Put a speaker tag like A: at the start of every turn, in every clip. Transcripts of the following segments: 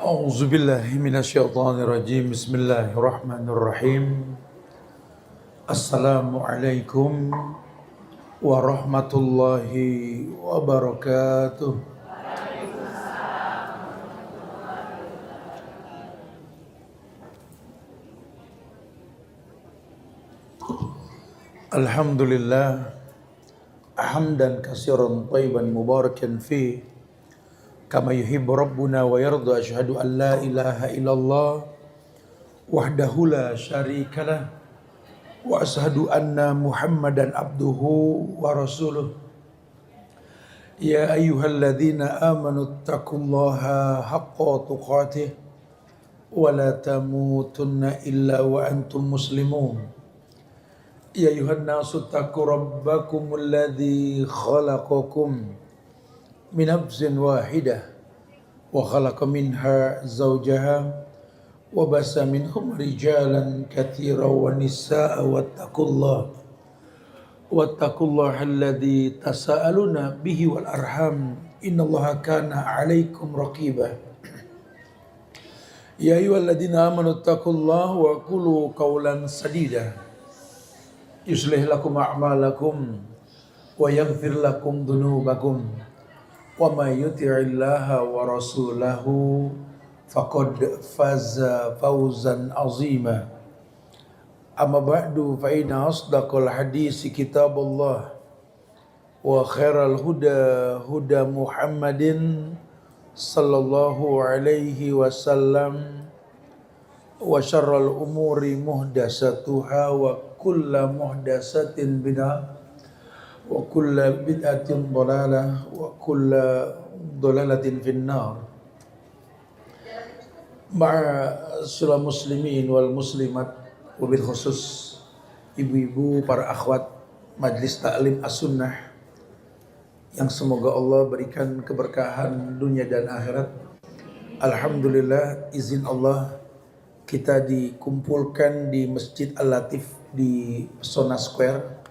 A: A'udzubillahi minasyaitonirrajim. Bismillahirrahmanirrahim. Assalamualaikum warahmatullahi wabarakatuh. Alhamdulillah hamdan katsiran thayyiban mubarakan fi kama yuhibbu rabbuna wa yarda. Asyhadu an la ilaha illallah wahdahu la syarikalah wa asyhadu anna Muhammadan abduhu wa rasuluh. Ya ayyuhalladzina amanu taqullaha haqqa tuqatih wa la tamutunna illa wa antum muslimun. Ya ayuhan nasu taqu rabbakumul ladzi khalaqakum min nafsin wahidah wa khalaqa minha zawjaha wa basa minhum rijalan katsiran wa nisaa'a wattaqullaha alladzi tasaaluna bihi wal arham innallaha kana 'alaikum raqiba. Ya ayyuhalladzina amanu taqullaha wa qulu qawlan sadida yuslih lakum a'malakum wa yaghfir lakum dhunubakum wa may yuti'illaha wa rasulahu faqad faza fawzan 'azima. Amma ba'du, fa inna asdaqal hadisi kitabullah wa khairal huda huda Muhammadin sallallahu alaihi wasallam wa syarral umuri muhdasatuha wa kullu muhdasatin bid'ah wa kullu bid'atin dhalalah wa kullu dhalalatin finnar. Ma'asyiral muslimin wal muslimat, wabil khusus ibu-ibu, para akhwat Majlis Ta'lim As-Sunnah yang semoga Allah berikan keberkahan dunia dan akhirat. Alhamdulillah, izin Allah kita dikumpulkan di Masjid Al-Latif di Pesona Square,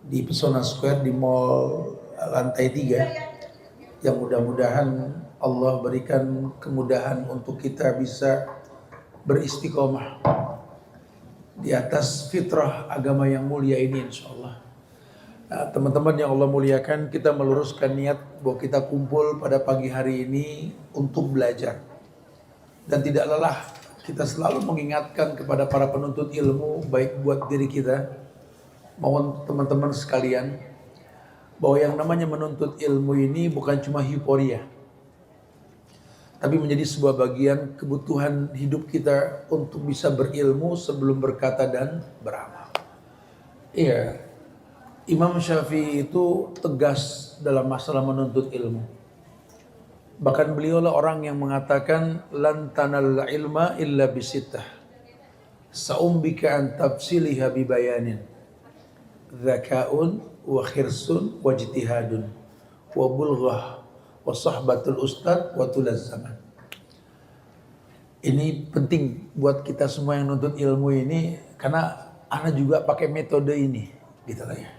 A: di Mall lantai 3, yang mudah-mudahan Allah berikan kemudahan untuk kita bisa beristiqomah di atas fitrah agama yang mulia ini, insyaallah. Nah, teman-teman yang Allah muliakan, kita meluruskan niat bahwa kita kumpul pada pagi hari ini untuk belajar. Dan tidak lelah kita selalu mengingatkan kepada para penuntut ilmu, baik buat diri kita maupun teman-teman sekalian, bahwa yang namanya menuntut ilmu ini bukan cuma euforia, tapi menjadi sebuah bagian kebutuhan hidup kita untuk bisa berilmu sebelum berkata dan beramal. Iya, Imam Syafi'i itu tegas dalam masalah menuntut ilmu. Bahkan beliaulah orang yang mengatakan lan tanal ilma illa bisittah sa'umbika an tafsiliha bibayanin dzaka'un wa khirsun wa ijtihadun wa bulghah wa sahbatul ustad wa tulaz zaman. Ini penting buat kita semua yang nuntut ilmu ini, karena ana juga pakai metode ini gitu lah ya.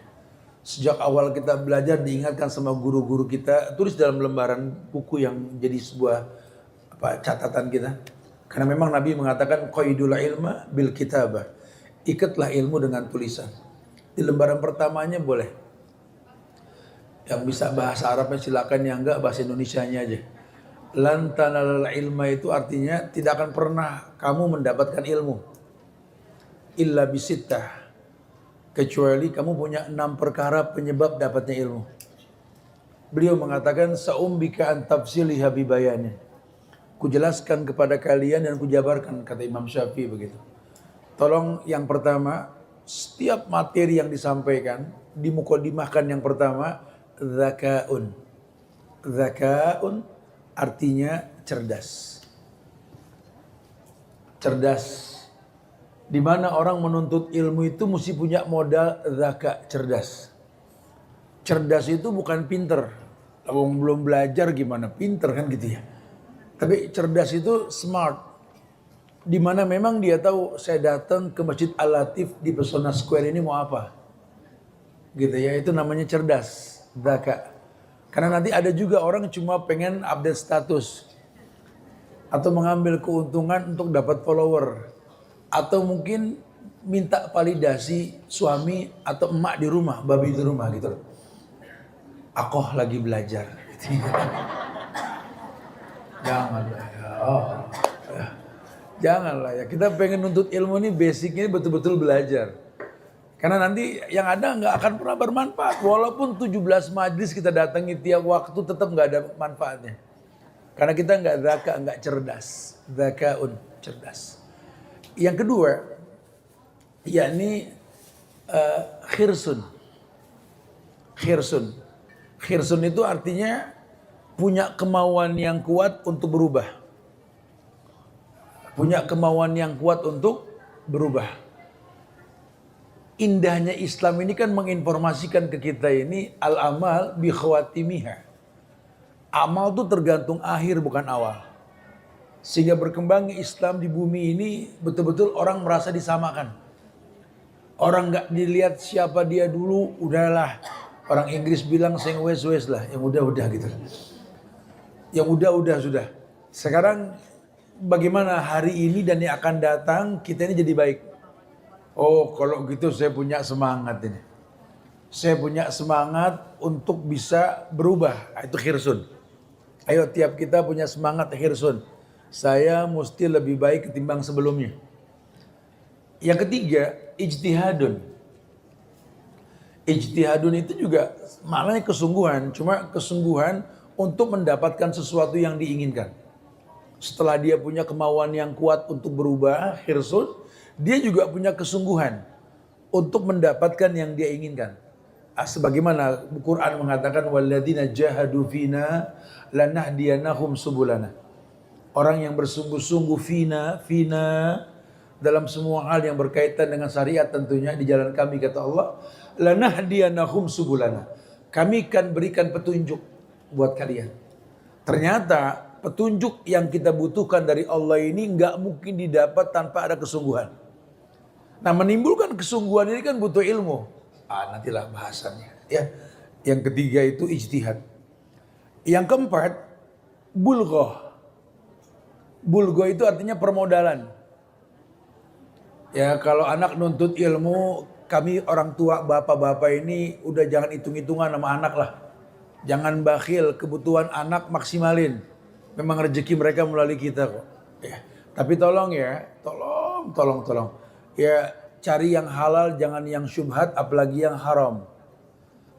A: Sejak awal kita belajar diingatkan sama guru-guru kita, tulis dalam lembaran buku yang jadi sebuah catatan kita. Karena memang Nabi mengatakan qaidul ilma bil kitabah, ikatlah ilmu dengan tulisan. Di lembaran pertamanya boleh, yang bisa bahasa Arabnya silakan, yang enggak bahasa Indonesianya aja. Lan tanal ilma itu artinya tidak akan pernah kamu mendapatkan ilmu illa bisittah, kecuali kamu punya 6 perkara penyebab dapatnya ilmu. Beliau mengatakan sa'umbika an tafsiliha bibayanin, kujelaskan kepada kalian dan kujabarkan, kata Imam Syafi'i begitu. Tolong yang pertama, setiap materi yang disampaikan dimukadimahkan. Yang pertama zaka'un. Zaka'un artinya cerdas. Cerdas. Di mana orang menuntut ilmu itu mesti punya modal zaka, cerdas. Cerdas itu bukan pinter. Kalau belum belajar gimana pinter kan gitu ya. Tapi cerdas itu smart. Di mana memang dia tahu saya datang ke Masjid Al-Latif di Pesona Square ini mau apa. Gitu ya, itu namanya cerdas, zaka. Karena nanti ada juga orang cuma pengen update status. atau mengambil keuntungan untuk dapat follower, atau mungkin minta validasi suami atau emak di rumah, babi di rumah gitu. Akoh lagi belajar. Janganlah ya. Janganlah ya. Kita pengen nuntut ilmu ini basicnya betul-betul belajar. Karena nanti yang ada nggak akan pernah bermanfaat. Walaupun 17 majlis kita datangi tiap waktu tetap nggak ada manfaatnya. Karena kita nggak zaka, nggak cerdas. Zakaun, cerdas. Yang kedua, yakni khirsun. Khirsun. Khirsun itu artinya punya kemauan yang kuat untuk berubah. Punya kemauan yang kuat untuk berubah. Indahnya Islam ini kan menginformasikan ke kita ini al-amal bi khawatimiha. Amal itu tergantung akhir bukan awal. Sehingga berkembangnya Islam di bumi ini betul-betul orang merasa disamakan. Orang nggak dilihat siapa dia dulu, udahlah. Orang Inggris bilang sing wes-wes lah, yang udah-udah gitu. Yang udah-udah sudah. Sekarang bagaimana hari ini dan yang akan datang kita ini jadi baik. Oh kalau gitu saya punya semangat ini. Saya punya semangat untuk bisa berubah. Itu khirsun. Ayo tiap kita punya semangat khirsun. Saya mesti lebih baik ketimbang sebelumnya. Yang ketiga, ijtihadun. Ijtihadun itu juga maknanya kesungguhan. Cuma kesungguhan untuk mendapatkan sesuatu yang diinginkan. Setelah dia punya kemauan yang kuat untuk berubah, khirsun, dia juga punya kesungguhan untuk mendapatkan yang dia inginkan. Sebagaimana Al-Quran mengatakan, walladzina jahadu fina lanahdiyanahum subulana. Orang yang bersungguh-sungguh fina dalam semua hal yang berkaitan dengan syariat tentunya di jalan kami, kata Allah, lanahdiyanahum subulana. Kami akan berikan petunjuk buat kalian. Ternyata petunjuk yang kita butuhkan dari Allah ini nggak mungkin didapat tanpa ada kesungguhan. Nah, menimbulkan kesungguhan ini kan butuh ilmu. Nantilah bahasannya. Ya. Yang ketiga itu ijtihad. Yang keempat, bulghah. Bulghah itu artinya permodalan. Ya, kalau anak nuntut ilmu, kami orang tua bapak-bapak ini udah jangan hitung-hitungan sama anak lah. Jangan bakhil, kebutuhan anak maksimalin. Memang rezeki mereka melalui kita kok. Ya. Tapi tolong ya, tolong. Ya cari yang halal, jangan yang syubhat, apalagi yang haram.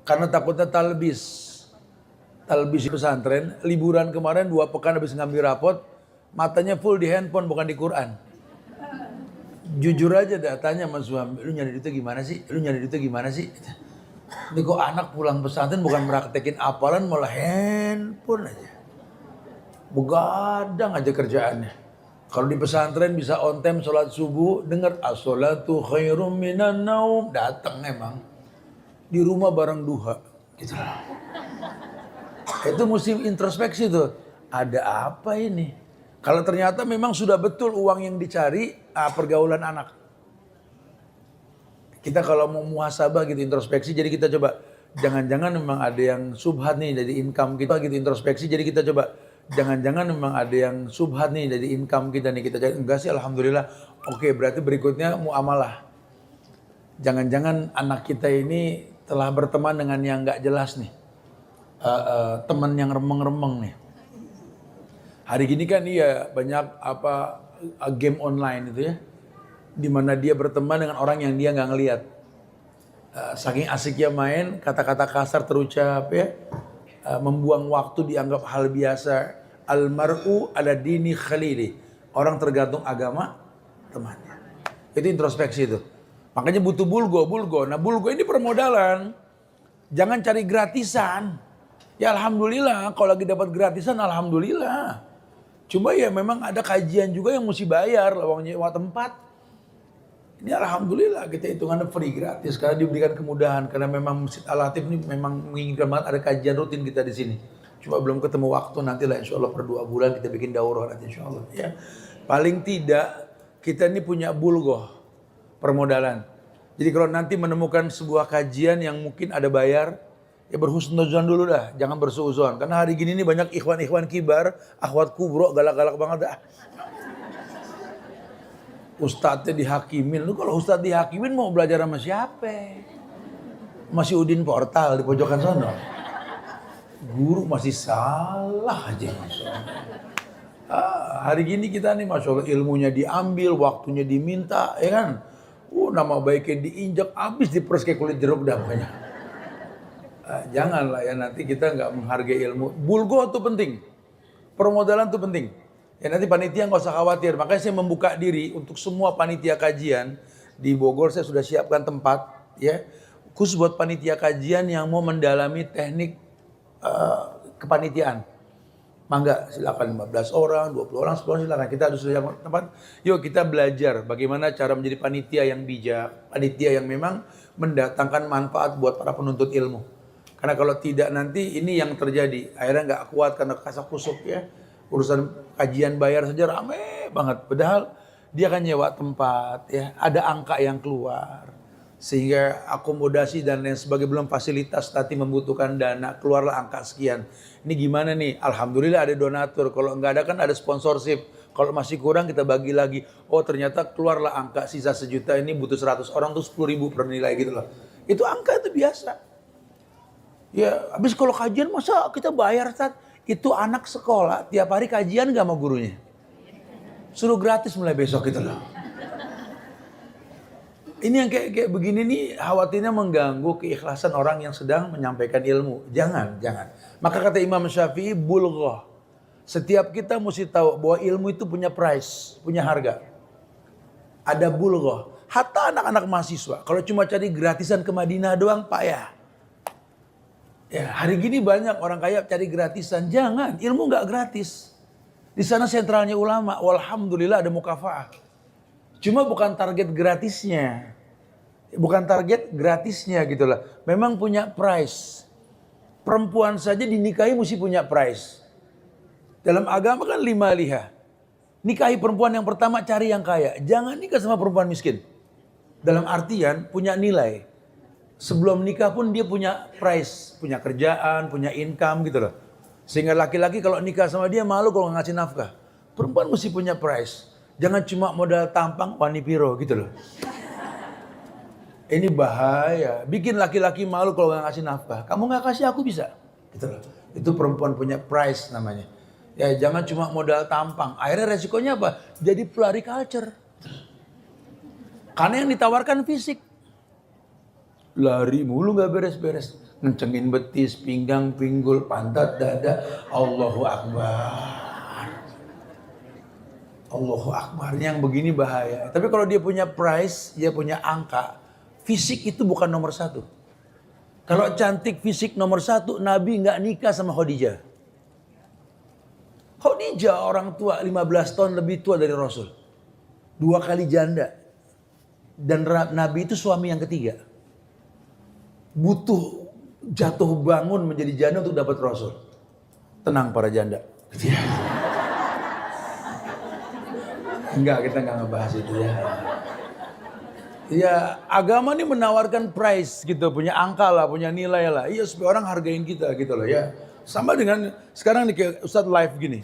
A: Karena takutnya talbis di pesantren. Liburan kemarin 2 pekan habis ngambil rapot, matanya full di handphone bukan di Quran. Jujur aja dah tanya sama suami, lu nyari duitnya gimana sih? Ini kok anak pulang pesantren bukan meraktekin apalan, malah handphone aja. Begadang aja kerjaannya. Kalau di pesantren bisa on time sholat subuh, dengar as-sholatu khairum minan naum, datang emang. Di rumah bareng duha. Gitu. Itu mesti introspeksi tuh. Ada apa ini? Kalau ternyata memang sudah betul uang yang dicari, pergaulan anak. Kita kalau mau muhasabah gitu, introspeksi, jadi kita coba. Jangan-jangan memang ada yang subhat nih dari income kita gitu, introspeksi, jadi kita coba. Jangan-jangan memang ada yang subhat nih dari income kita nih, kita cari. Enggak sih, alhamdulillah. Oke, berarti berikutnya muamalah. Jangan-jangan anak kita ini telah berteman dengan yang nggak jelas nih. Teman yang remeng-remeng nih. Hari gini kan iya banyak game online itu ya. Dimana dia berteman dengan orang yang dia nggak ngelihat. Saking asiknya main, kata-kata kasar terucap ya. Membuang waktu dianggap hal biasa. Almar'u ala dini khalili. Orang tergantung agama temannya. Itu introspeksi itu. Makanya butuh bulgo. Nah bulgo ini permodalan. Jangan cari gratisan. Ya alhamdulillah kalau lagi dapat gratisan alhamdulillah. Cuma ya memang ada kajian juga yang mesti bayar uang nyewa tempat. Ini alhamdulillah kita hitungannya free gratis karena diberikan kemudahan karena memang Masjid Al-Latif ini memang menginginkan banget ada kajian rutin kita di sini. Cuma belum ketemu waktu, nantilah insya Allah per 2 bulan kita bikin daurah nanti insya Allah. Ya. Paling tidak kita ini punya bulgoh permodalan. Jadi kalau nanti menemukan sebuah kajian yang mungkin ada bayar, Ya berhusnuzon dulu dah, jangan bersuuzon. Karena hari gini nih banyak ikhwan-ikhwan kibar, akhwat kubro, galak-galak banget dah. Ustadznya dihakimin, lu kalau ustadz dihakimin mau belajar sama siapa? Masih Udin Portal di pojokan sana. Guru masih salah aja. Hari gini kita nih Masya Allah ilmunya diambil, waktunya diminta, ya kan? Nama baiknya diinjak, habis diperes kayak kulit jeruk dah banyak. Janganlah ya nanti kita nggak menghargai ilmu. Bulgo itu penting, permodalan itu penting. Ya nanti panitia nggak usah khawatir. Makanya saya membuka diri untuk semua panitia kajian di Bogor. Saya sudah siapkan tempat, ya khusus buat panitia kajian yang mau mendalami teknik kepanitiaan. Mangga silakan 15 orang, 20 orang, 10 orang silakan. Kita harus siapkan tempat. Yuk kita belajar bagaimana cara menjadi panitia yang bijak, panitia yang memang mendatangkan manfaat buat para penuntut ilmu. Karena kalau tidak nanti ini yang terjadi. Akhirnya nggak kuat karena kasak kusuk ya. Urusan kajian bayar saja rame banget. Padahal dia kan nyewa tempat ya. Ada angka yang keluar. Sehingga akomodasi dan lain sebagainya belum fasilitas tapi membutuhkan dana. Keluarlah angka sekian. Ini gimana nih? Alhamdulillah ada donatur. Kalau nggak ada kan ada sponsorship. Kalau masih kurang kita bagi lagi. Oh ternyata keluarlah angka sisa 1 juta ini butuh 100 orang tuh 10.000 per nilai gitu loh. Itu angka itu biasa. Ya, habis kalau kajian masa kita bayar Ustaz? Itu anak sekolah tiap hari kajian gak sama gurunya. Suruh gratis mulai besok gitu loh. Ini yang kayak begini nih khawatirnya mengganggu keikhlasan orang yang sedang menyampaikan ilmu. Jangan. Maka kata Imam Syafi'i bulghah. Setiap kita mesti tahu bahwa ilmu itu punya price, punya harga. Ada bulghah. Hatta anak-anak mahasiswa kalau cuma cari gratisan ke Madinah doang payah. Ya, hari gini banyak orang kaya cari gratisan. Jangan, ilmu nggak gratis. Di sana sentralnya ulama, walhamdulillah ada mukafaah. Cuma bukan target gratisnya. Bukan target gratisnya gitu lah. Memang punya price. Perempuan saja dinikahi mesti punya price. Dalam agama kan 5 liha. Nikahi perempuan yang pertama cari yang kaya. Jangan nikah sama perempuan miskin. Dalam artian punya nilai. Sebelum nikah pun dia punya price, punya kerjaan, punya income gitu loh. Sehingga laki-laki kalau nikah sama dia malu kalau ngasih nafkah. Perempuan mesti punya price. Jangan cuma modal tampang wani piro gitu loh. Ini bahaya. Bikin laki-laki malu kalau nggak ngasih nafkah. Kamu nggak kasih aku bisa. Gitu loh. Itu perempuan punya price namanya. Ya jangan cuma modal tampang. Akhirnya resikonya apa? Jadi pelari culture. Karena yang ditawarkan fisik. Lari mulu gak beres-beres. Ngencengin betis, pinggang, pinggul, pantat, dada. Allahu Akbar. Allahu Akbar. Yang begini bahaya. Tapi kalau dia punya price, dia punya angka. Fisik itu bukan nomor 1. Kalau cantik fisik nomor 1, Nabi gak nikah sama Khadijah. Khadijah orang tua 15 tahun lebih tua dari Rasul. 2 kali janda. Dan Nabi itu suami yang ketiga. Butuh jatuh bangun menjadi janda untuk dapat Rasul. Tenang para janda. Enggak, kita enggak ngebahas itu ya. Ya agama ini menawarkan price gitu, punya angka lah, punya nilai lah. Iya supaya orang hargain kita gitu loh ya. Sama dengan sekarang nih kayak Ustadz live gini.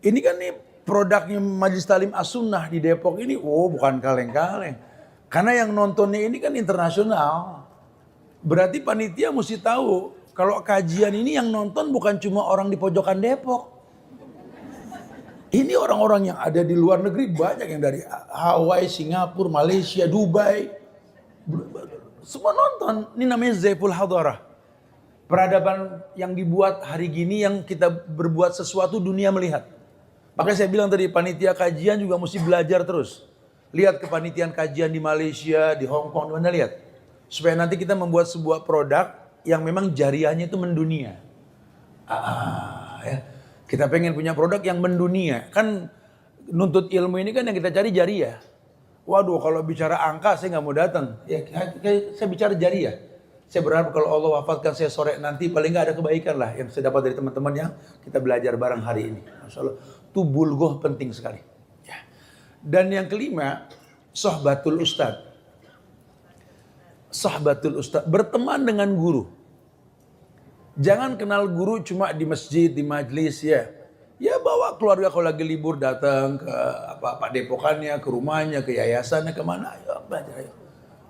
A: Ini kan nih produknya Majelis Talim As-Sunnah di Depok ini, bukan kaleng-kaleng. Karena yang nontonnya ini kan internasional. Berarti panitia mesti tahu kalau kajian ini yang nonton bukan cuma orang di pojokan Depok. Ini orang-orang yang ada di luar negeri banyak yang dari Hawaii, Singapura, Malaysia, Dubai. Semua nonton. Ini namanya Zaiful Hadarah. Peradaban yang dibuat hari gini yang kita berbuat sesuatu dunia melihat. Makanya saya bilang tadi panitia kajian juga mesti belajar terus. Lihat kepanitiaan kajian di Malaysia, di Hong Kong, di mana lihat. Supaya nanti kita membuat sebuah produk yang memang jariahnya itu mendunia. Ya. Kita pengen punya produk yang mendunia. Kan nuntut ilmu ini kan yang kita cari jariah. Waduh kalau bicara angka saya nggak mau datang. Ya, saya bicara jariah. Saya berharap kalau Allah wafatkan saya sore nanti paling nggak ada kebaikan lah yang saya dapat dari teman-teman yang kita belajar bareng hari ini. Masya Allah. Itu bulghah penting sekali. Ya. Dan yang kelima, sohbatul ustadz. Sahabatul ustaz, berteman dengan guru. Jangan kenal guru cuma di masjid, di majlis ya. Ya bawa keluarga kalau lagi libur datang ke Pak Depokannya, ke rumahnya, ke yayasannya, kemana. Ayo belajar ayo.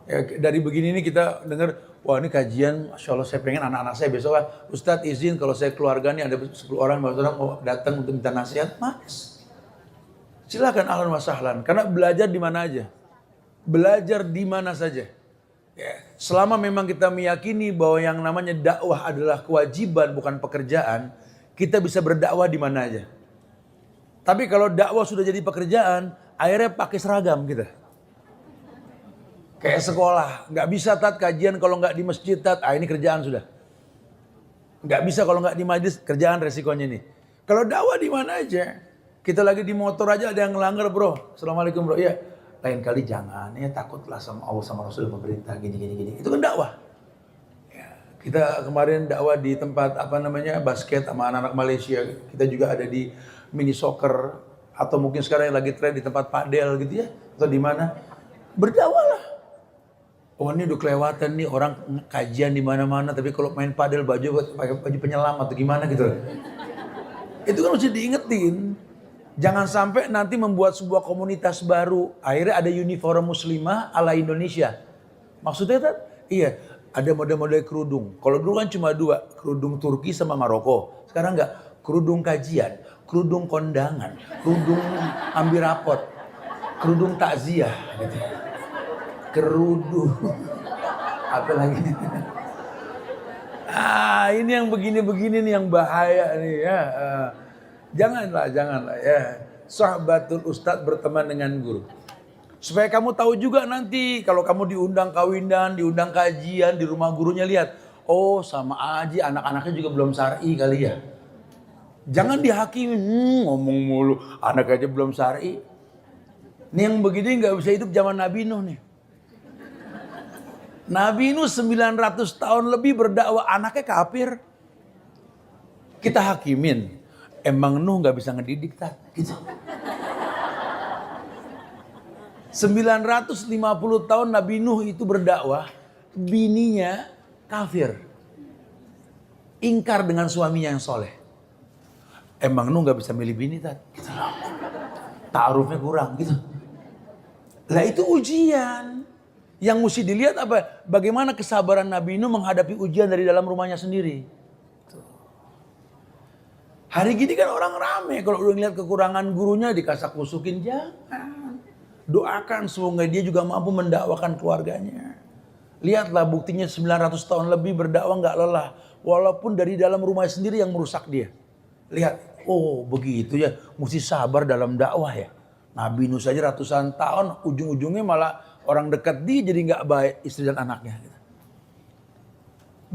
A: Ya, dari begini ini kita dengar, wah ini kajian, Masya Allah saya pengen anak-anak saya besok, Ustadz izin kalau saya keluarga nih ada 10 orang, 15 orang mau datang untuk minta nasihat, mas. Silakan ahlan wa sahlan, karena belajar di mana aja. Belajar di mana saja. Ya, selama memang kita meyakini bahwa yang namanya dakwah adalah kewajiban bukan pekerjaan, kita bisa berdakwah di mana aja. Tapi kalau dakwah sudah jadi pekerjaan, akhirnya pakai seragam kita. Kayak sekolah, nggak bisa tat kajian kalau nggak di masjid tat, ini kerjaan sudah. Nggak bisa kalau nggak di majlis, kerjaan resikonya nih. Kalau dakwah di mana aja, kita lagi di motor aja ada yang ngelanggar bro, assalamualaikum bro, iya. Lain kali jangan, ya takutlah sama Allah sama Rasul pemerintah gini. Itu kan dakwah. Ya, kita kemarin dakwah di tempat basket sama anak-anak Malaysia. Kita juga ada di mini soccer atau mungkin sekarang yang lagi tren di tempat padel gitu ya, atau di mana. Berdakwahlah. Oh ini udah kelewatan nih orang kajian di mana-mana, tapi kalau main padel pakai baju penyelam atau gimana gitu. Itu kan mesti diingetin. Jangan sampai nanti membuat sebuah komunitas baru. Akhirnya ada uniform muslimah ala Indonesia. Maksudnya kan? Iya, ada model-model kerudung. Kalau dulu kan cuma 2, kerudung Turki sama Maroko. Sekarang enggak, kerudung kajian, kerudung kondangan, kerudung ambil rapot, kerudung takziah. Gitu. Kerudung. Apa lagi? Ini yang begini-begini nih yang bahaya nih ya. Janganlah ya. Sahabatul Ustadz berteman dengan guru. Supaya kamu tahu juga nanti kalau kamu diundang kawinan, diundang kajian di rumah gurunya, lihat, oh sama aja anak-anaknya juga belum syar'i kali ya. Jangan dihakimi, ngomong mulu, anak aja belum syar'i. Ini yang begini nggak bisa hidup zaman Nabi Nuh nih. Nabi Nuh 900 tahun lebih berdakwah, anaknya kafir. Kita hakimin. Emang Nuh gak bisa ngedidik tak? Gitu. 950 tahun Nabi Nuh itu berdakwah, bininya kafir. Ingkar dengan suaminya yang soleh. Emang Nuh gak bisa milih bini tak? Gitu. Ta'arufnya kurang gitu. Lah itu ujian. Yang mesti dilihat apa? Bagaimana kesabaran Nabi Nuh menghadapi ujian dari dalam rumahnya sendiri. Hari gini kan orang rame kalau udah ngeliat kekurangan gurunya dikasak-kusukin, jangan. Doakan semoga dia juga mampu mendakwakan keluarganya. Lihatlah buktinya 900 tahun lebih berdakwah nggak lelah. Walaupun dari dalam rumah sendiri yang merusak dia. Lihat, oh begitu ya, mesti sabar dalam dakwah ya. Nabi Nuh saja ratusan tahun, ujung-ujungnya malah orang dekat dia jadi nggak baik istri dan anaknya.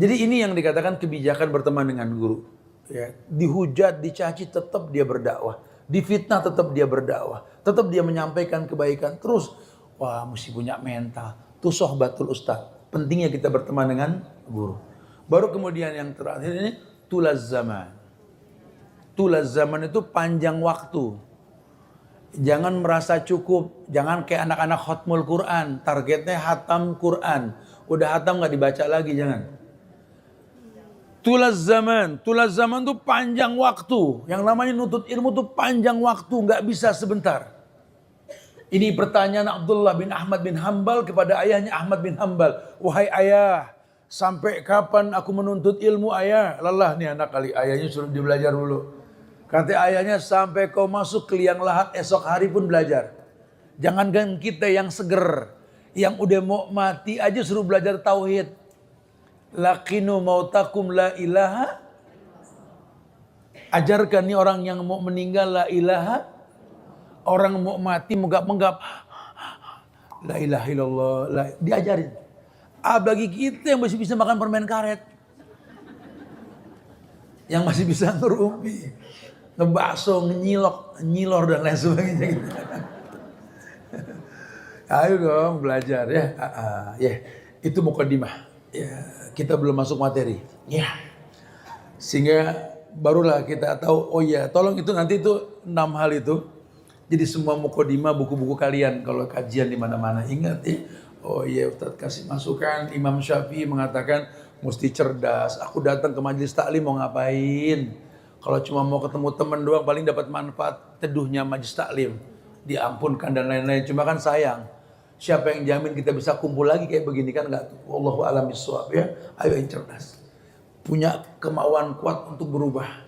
A: Jadi ini yang dikatakan kebijakan berteman dengan guru. Ya, dihujat, dicaci tetap dia berdakwah, difitnah tetap dia berdakwah, tetap dia menyampaikan kebaikan terus. Wah, mesti punya mental. Itu sohbatul ustadz. Pentingnya kita berteman dengan guru. Baru kemudian yang terakhir ini tulaz zaman. Tulaz zaman itu panjang waktu. Jangan merasa cukup, jangan kayak anak-anak khatmul Quran, targetnya hatam Quran. Udah hatam nggak dibaca lagi, jangan. Tulaz zaman tuh panjang waktu. Yang namanya nuntut ilmu tuh panjang waktu, nggak bisa sebentar. Ini pertanyaan Abdullah bin Ahmad bin Hambal kepada ayahnya Ahmad bin Hambal. Wahai ayah, sampai kapan aku menuntut ilmu ayah? Lelah nih anak kali, ayahnya suruh dia belajar dulu. Kata ayahnya, sampai kau masuk ke liang lahat esok hari pun belajar. Jangankan kita yang seger, yang udah mau mati aja suruh belajar tauhid. Laqinu mautakum la ilaha. Ajarkan nih orang yang mau meninggal la ilaha. Orang mau mati menggap-menggap la ilaha illallah. Diajarin. Bagi kita yang masih bisa makan permen karet, yang masih bisa ngerumpi, ngebakso, nyilor dan lain sebagainya gitu. Ayo dong belajar ya. Ya, itu mukadimah. Ya, kita belum masuk materi. Ya. Sehingga barulah kita tahu, oh ya, tolong itu nanti itu 6 hal itu. Jadi semua mukadimah buku-buku kalian kalau kajian di mana-mana ingat ya, Oh iya Ustaz, kasih masukan. Imam Syafi'i mengatakan mesti cerdas. Aku datang ke majelis taklim mau ngapain? Kalau cuma mau ketemu teman doang paling dapat manfaat teduhnya majelis taklim. Diampunkan dan lain-lain. Cuma kan sayang. Siapa yang jamin kita bisa kumpul lagi kayak begini kan enggak? Wallahu a'lam bishawab ya. Ayo yang cerdas. Punya kemauan kuat untuk berubah.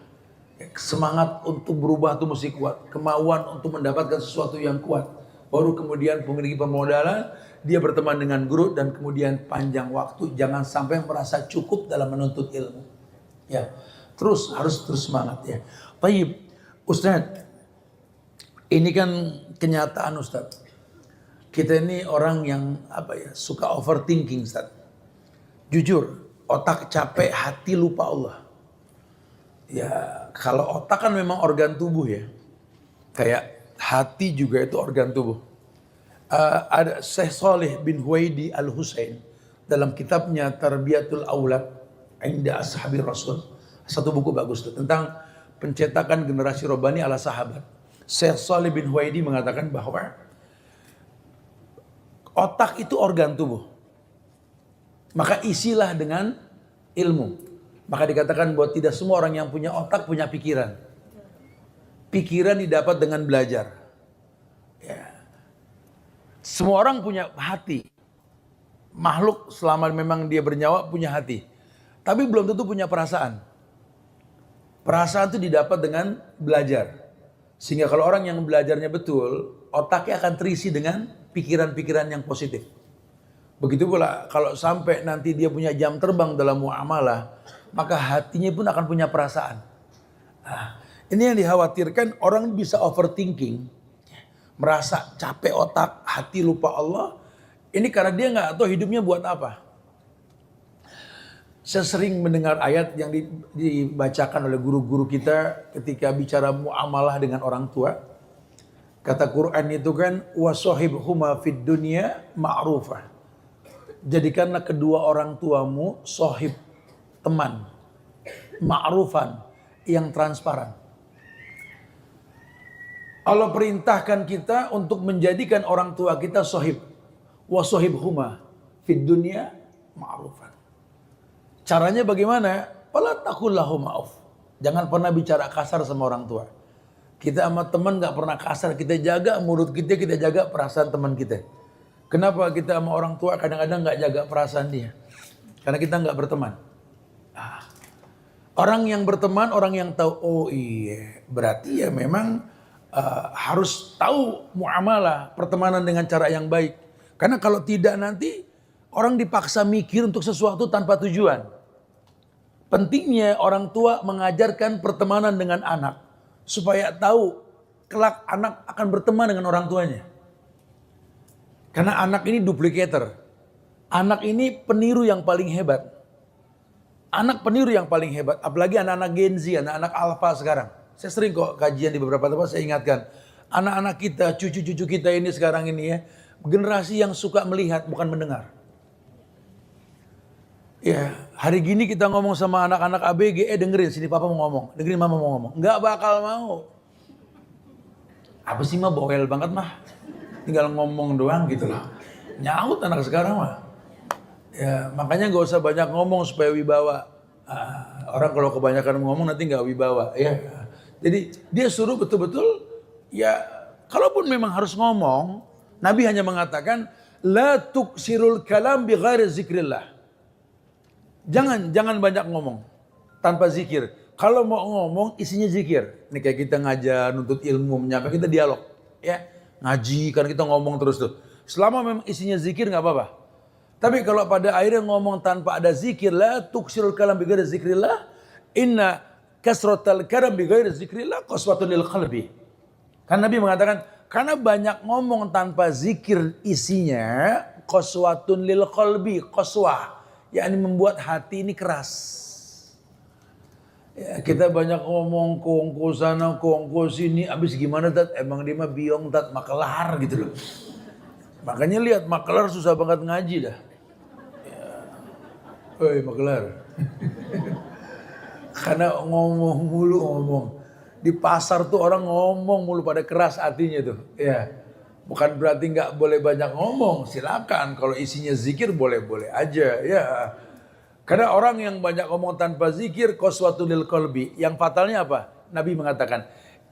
A: Semangat untuk berubah itu mesti kuat. Kemauan untuk mendapatkan sesuatu yang kuat. Baru kemudian memiliki permodalan, dia berteman dengan guru dan kemudian panjang waktu. Jangan sampai merasa cukup dalam menuntut ilmu. Ya, harus terus semangat ya. Baik, Ustaz. Ini kan kenyataan Ustaz. Kita ini orang yang suka overthinking Ustaz. Jujur, otak capek, hati lupa Allah. Ya, kalau otak kan memang organ tubuh ya. Kayak hati juga itu organ tubuh. Ada Syekh Saleh bin Huwaidi Al-Husain dalam kitabnya Tarbiyatul Aulad Inda Ashabi Rasul. Satu buku bagus tuh tentang pencetakan generasi robbani ala sahabat. Syekh Saleh bin Huwaidi mengatakan bahwa otak itu organ tubuh. Maka isilah dengan ilmu. Maka dikatakan bahwa tidak semua orang yang punya otak punya pikiran. Pikiran didapat dengan belajar. Ya. Semua orang punya hati. Makhluk selama memang dia bernyawa punya hati. Tapi belum tentu punya perasaan. Perasaan itu didapat dengan belajar. Sehingga kalau orang yang belajarnya betul, otaknya akan terisi dengan pikiran-pikiran yang positif. Begitu pula kalau sampai nanti dia punya jam terbang dalam muamalah, maka hatinya pun akan punya perasaan. Nah, ini yang dikhawatirkan orang bisa overthinking, merasa capek otak, hati lupa Allah. Ini karena dia nggak tahu hidupnya buat apa. Saya sering mendengar ayat yang dibacakan oleh guru-guru kita ketika bicara muamalah dengan orang tua. Kata Quran itu kan wasohibhuma fid dunya ma'rufah. Jadikanlah kedua orang tuamu sohib, teman, ma'rufan, yang transparan. Allah perintahkan kita untuk menjadikan orang tua kita sohib. Wasohibhuma fid dunya ma'rufan. Caranya bagaimana? Fala taqul lahu ma'uf. Jangan pernah bicara kasar sama orang tua. Kita sama teman gak pernah kasar. Kita jaga mulut kita jaga perasaan teman kita. Kenapa kita sama orang tua kadang-kadang gak jaga perasaan dia? Karena kita gak berteman. Orang yang berteman, orang yang tahu, oh iya, berarti ya memang harus tahu muamalah, pertemanan dengan cara yang baik. Karena kalau tidak nanti orang dipaksa mikir untuk sesuatu tanpa tujuan. Pentingnya orang tua mengajarkan pertemanan dengan anak. Supaya tahu kelak anak akan berteman dengan orang tuanya. Karena anak ini duplikator. Anak ini peniru yang paling hebat. Anak peniru yang paling hebat. Apalagi anak-anak Gen Z, anak-anak Alpha sekarang. Saya sering kok kajian di beberapa tempat saya ingatkan. Anak-anak kita, cucu-cucu kita ini sekarang ini ya. Generasi yang suka melihat bukan mendengar. Ya, hari gini kita ngomong sama anak-anak ABG, dengerin sini papa mau ngomong, dengerin mama mau ngomong. Nggak bakal mau. Apa sih mah bawel banget mah. Tinggal ngomong doang gitu loh. Nyaut anak sekarang mah. Ya, makanya nggak usah banyak ngomong supaya wibawa. Orang kalau kebanyakan ngomong nanti nggak wibawa ya. Jadi dia suruh betul-betul ya kalaupun memang harus ngomong, Nabi hanya mengatakan la tuksirul kalam bi ghairi zikrillah. Jangan banyak ngomong tanpa zikir. Kalau mau ngomong isinya zikir. Ini kayak kita ngajar, nuntut ilmu, menyampaikan, kita dialog, ya ngaji karena kita ngomong terus tuh. Selama memang isinya zikir nggak apa-apa. Tapi kalau pada akhirnya ngomong tanpa ada zikir, la tuksirul kalam bi ghairi zikrillah, inna kasratal kalam bi ghairi zikrillah qaswatun lil qalbi. Kan Nabi mengatakan karena banyak ngomong tanpa zikir isinya qaswatun lil qalbi, qaswah. Yakni membuat hati ini keras. Ya, kita banyak ngomong kongko sana, kongko sini, abis gimana tat? Emang dia mah biong tat, makelar gitu loh. Makanya lihat makelar susah banget ngaji dah. Ya. Oi makelar. Karena ngomong mulu ngomong. Di pasar tuh orang ngomong mulu pada keras hatinya tuh. Ya. Bukan berarti nggak boleh banyak ngomong, silakan. Kalau isinya zikir boleh-boleh aja ya. Karena orang yang banyak ngomong tanpa zikir qaswatun lil qalbi. Yang fatalnya apa? Nabi mengatakan,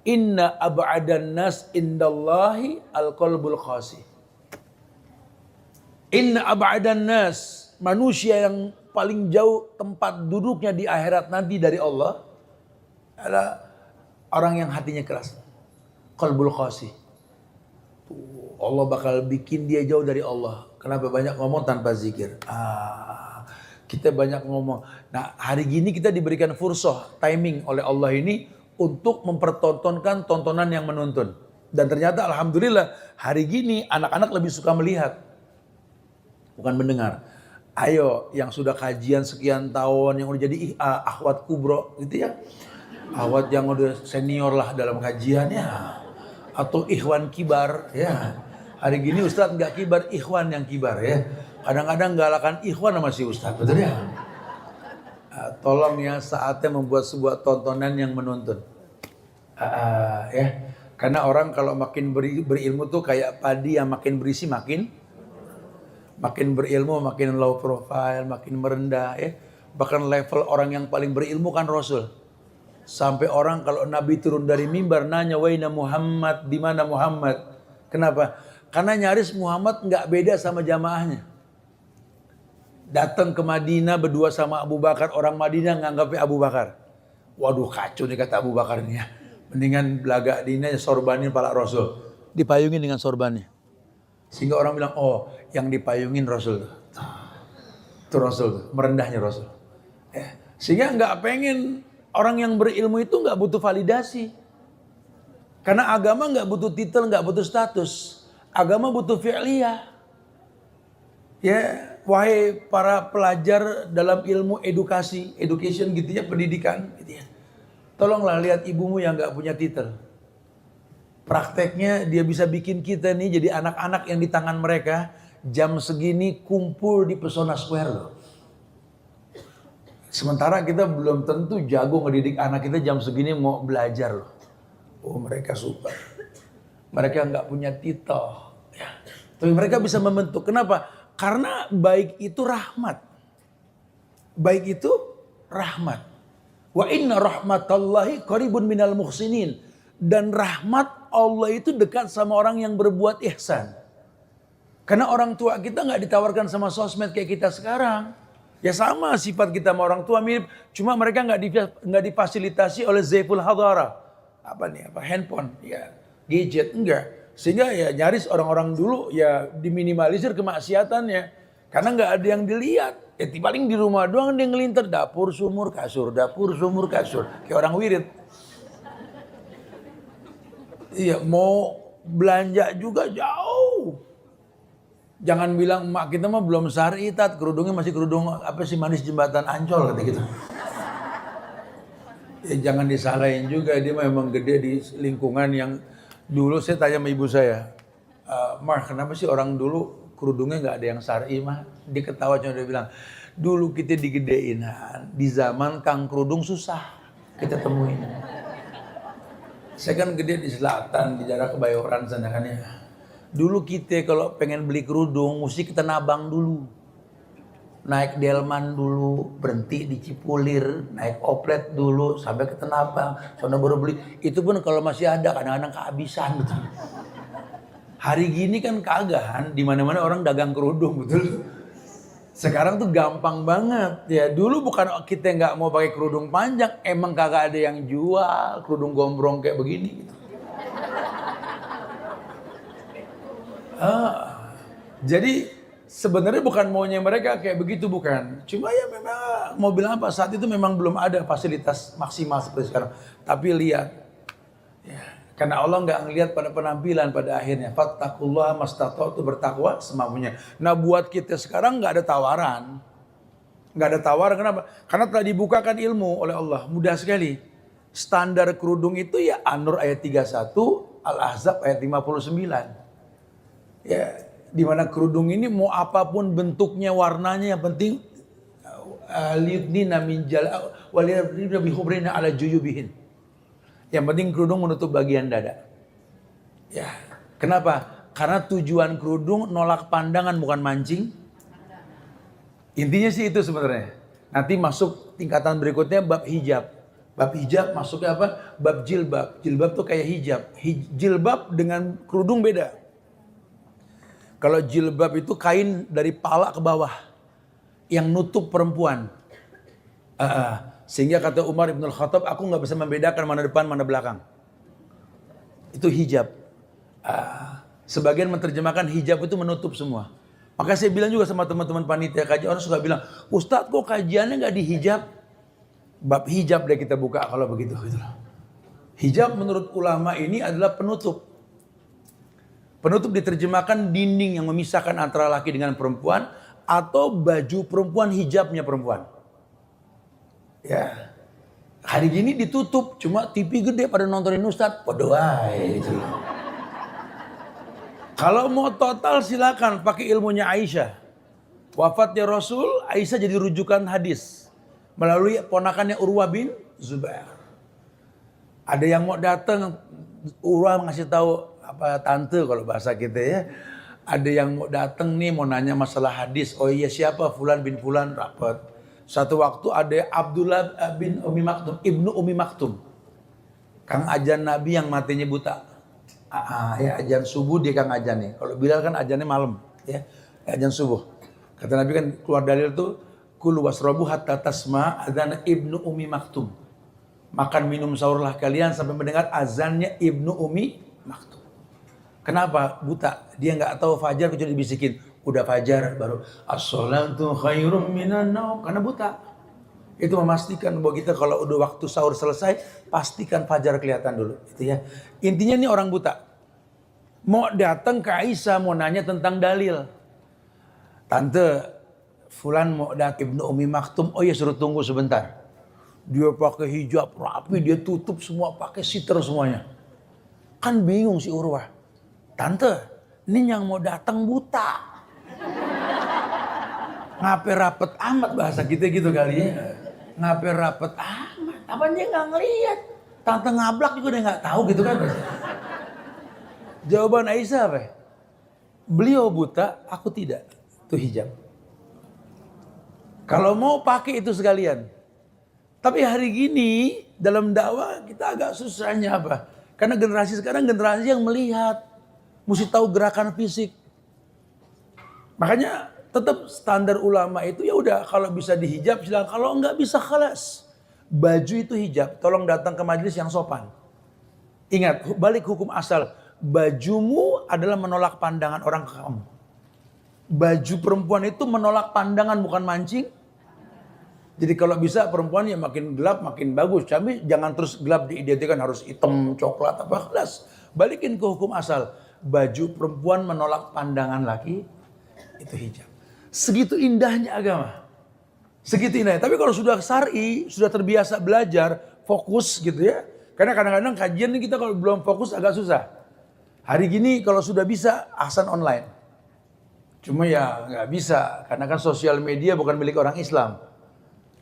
A: "Inna ab'adan nas indallahi al-qalbul qasi." Inna ab'adan nas, manusia yang paling jauh tempat duduknya di akhirat nanti dari Allah adalah orang yang hatinya keras. Qalbul qasi. Allah bakal bikin dia jauh dari Allah. Kenapa banyak ngomong tanpa zikir? Kita banyak ngomong. Nah, hari gini kita diberikan fursah, timing oleh Allah ini untuk mempertontonkan tontonan yang menuntun. Dan ternyata alhamdulillah hari gini anak-anak lebih suka melihat, bukan mendengar. Ayo yang sudah kajian sekian tahun, yang udah jadi akhwat kubro gitu ya. Akhwat yang udah senior lah dalam kajiannya. Atau ikhwan kibar ya. Hari gini Ustadz nggak kibar, ikhwan yang kibar ya. Kadang-kadang galakan ikhwan sama si Ustadz, betul ya? Tolong ya, saatnya membuat sebuah tontonan yang menuntun. Ya, karena orang kalau makin berilmu tuh kayak padi yang makin berisi makin berilmu, makin low profile, makin merendah ya. Bahkan level orang yang paling berilmu kan Rasul. Sampai orang kalau Nabi turun dari mimbar nanya, "Waina Muhammad, di mana Muhammad?" Kenapa? Karena nyaris Muhammad nggak beda sama jamaahnya. Datang ke Madinah berdua sama Abu Bakar, orang Madinah nganggapnya Abu Bakar. Waduh kacau nih kata Abu Bakar ini ya. Mendingan belagak dina sorbanin pala Rasul. Dipayungin dengan sorbannya. Sehingga orang bilang, oh yang dipayungin Rasul. Itu Rasul, merendahnya Rasul. Sehingga nggak pengen orang yang berilmu itu nggak butuh validasi. Karena agama nggak butuh titel, nggak butuh status. Agama butuh fi'liyah. Ya, wahai para pelajar dalam ilmu education gitu ya, pendidikan gitu ya. Tolonglah lihat ibumu yang nggak punya titel. Prakteknya dia bisa bikin kita nih jadi anak-anak yang di tangan mereka jam segini kumpul di Pesona Square loh. Sementara kita belum tentu jago ngedidik anak kita jam segini mau belajar loh. Oh mereka super. Mereka nggak punya titel. Ya. Tapi mereka bisa membentuk. Kenapa? Karena baik itu rahmat. Baik itu rahmat. Wa inna rahmatallahi qaribun minal muhsinin. Dan rahmat Allah itu dekat sama orang yang berbuat ihsan. Karena orang tua kita nggak ditawarkan sama sosmed kayak kita sekarang. Ya sama sifat kita sama orang tua mirip. Cuma mereka nggak difasilitasi oleh Zaiful Hadara. Apa nih? Handphone, ya gadget, enggak. Sehingga ya nyaris orang-orang dulu ya diminimalisir kemaksiatannya. Karena nggak ada yang dilihat. Ya paling di rumah doang dia ngelinter. Dapur, sumur, kasur. Dapur, sumur, kasur. Kayak orang wirid. Iya mau belanja juga jauh. Jangan bilang emak kita mah belum syar'i tat. Kerudungnya masih kerudung apa sih manis jembatan Ancol kata gitu. Ya jangan disalahin juga, dia memang gede di lingkungan yang dulu saya tanya sama ibu saya, Mar kenapa sih orang dulu kerudungnya nggak ada yang syar'i mah? Dia ketawa cuma dia bilang, dulu kita digedein, di zaman kang kerudung susah kita temuin. Saya kan gede di selatan, di daerah Kebayoran sana kan ya. Dulu kita kalau pengen beli kerudung mesti kita nabang dulu. Naik delman dulu, berhenti di Cipulir, naik oplet dulu sampai ke Tenabang, soalnya baru beli. Itu pun kalau masih ada kadang-kadang kehabisan gitu. Hari gini kan kagak, di mana-mana orang dagang kerudung betul. Sekarang tuh gampang banget ya. Dulu bukan kita nggak mau pakai kerudung panjang, emang kagak ada yang jual kerudung gombrong kayak begini gitu. Jadi sebenarnya bukan maunya mereka kayak begitu, bukan. Cuma ya memang mau bilang apa, saat itu memang belum ada fasilitas maksimal seperti sekarang. Tapi lihat, ya, karena Allah nggak ngelihat pada penampilan pada akhirnya. Fattaqullaha mastata'tu, bertakwa semampunya. Nah buat kita sekarang nggak ada tawaran. Nggak ada tawaran, kenapa? Karena telah dibukakan ilmu oleh Allah, mudah sekali. Standar kerudung itu ya An-Nur ayat 31, Al-Ahzab ayat 59. Ya, di mana kerudung ini mau apapun bentuknya, warnanya, yang penting liudnina min jal waliyadribna bihubrina ala juyubihin. Yang penting kerudung menutup bagian dada. Ya, kenapa? Karena tujuan kerudung nolak pandangan bukan mancing. Intinya sih itu sebenarnya. Nanti masuk tingkatan berikutnya bab hijab. Bab hijab masuknya apa? Bab jilbab. Jilbab tuh kayak hijab. Jilbab dengan kerudung beda. Kalau jilbab itu kain dari pala ke bawah yang nutup perempuan. Sehingga kata Umar Ibn Khattab, aku nggak bisa membedakan mana depan mana belakang. Itu hijab. Sebagian menerjemahkan hijab itu menutup semua. Maka saya bilang juga sama teman-teman panitia kajian, orang suka bilang, Ustadz kok kajiannya nggak dihijab? Bab hijab deh kita buka kalau begitu. Hijab menurut ulama ini adalah penutup. Penutup diterjemahkan dinding yang memisahkan antara laki dengan perempuan atau baju perempuan, hijabnya perempuan. Ya, hari gini ditutup, cuma TV gede pada nontonin Ustadz, podo wae gitu. Kalau mau total silakan pakai ilmunya Aisyah. Wafatnya Rasul, Aisyah jadi rujukan hadis melalui ponakannya Urwah bin Zubair. Ada yang mau datang, Urwah ngasih tahu apa tante kalau bahasa kita ya. Ada yang mau datang nih mau nanya masalah hadis. Oh iya siapa Fulan bin Fulan rapat. Satu waktu ada Abdullah bin Umi Maktum, Ibnu Umi Maktum. Kang ajan Nabi yang matinya buta. Ya ajan subuh dia Kang ajan nih. Kalau Bilal kan ajannya malam, ya. Ajan subuh. Kata Nabi kan keluar dalil tuh kulu wasrabu hatta tasma adzan Ibnu Umi Maktum. Makan minum sahurlah kalian sampai mendengar azannya Ibnu Umi Maktum. Kenapa? Buta. Dia nggak tahu fajar kecuali dibisikin. Udah fajar baru as-sholatu khairum minan naum. Karena buta. Itu memastikan bahwa kita kalau udah waktu sahur selesai, pastikan fajar kelihatan dulu. Itu ya. Intinya ini orang buta. Mau datang ke Aisyah mau nanya tentang dalil. Tante, Fulan mau datang Ibnu Umi Maktum. Oh ya suruh tunggu sebentar. Dia pakai hijab rapi, dia tutup semua, pakai siter semuanya. Kan bingung si Urwah. Tante, ini yang mau datang buta. Ngapain rapet amat bahasa kita gitu kali ya. Ngapain rapet amat. Apa dia nggak ngelihat. Tante ngablak juga dia nggak tahu gitu kan. Jawaban Aisyah apa? Beliau buta, aku tidak. Itu hijab. Kalau mau pakai itu sekalian. Tapi hari gini dalam dakwah kita agak susahnya apa? Karena generasi sekarang generasi yang melihat. Mesti tahu gerakan fisik. Makanya tetap standar ulama itu ya udah kalau bisa dihijab silakan, kalau enggak bisa khalas. Baju itu hijab, tolong datang ke majelis yang sopan. Ingat, balik hukum asal, bajumu adalah menolak pandangan orang ke kamu. Baju perempuan itu menolak pandangan bukan mancing. Jadi kalau bisa perempuan ya makin gelap makin bagus, tapi jangan terus gelap diidentikan harus hitam, coklat apa kelas. Balikin ke hukum asal, baju perempuan menolak pandangan laki itu hijab. Segitu indahnya agama. Segitu indahnya. Tapi kalau sudah syar'i, sudah terbiasa belajar, fokus gitu ya. Karena kadang-kadang kajian ini kita kalau belum fokus agak susah. Hari gini kalau sudah bisa, ahsan online. Cuma ya nggak bisa. Karena kan sosial media bukan milik orang Islam.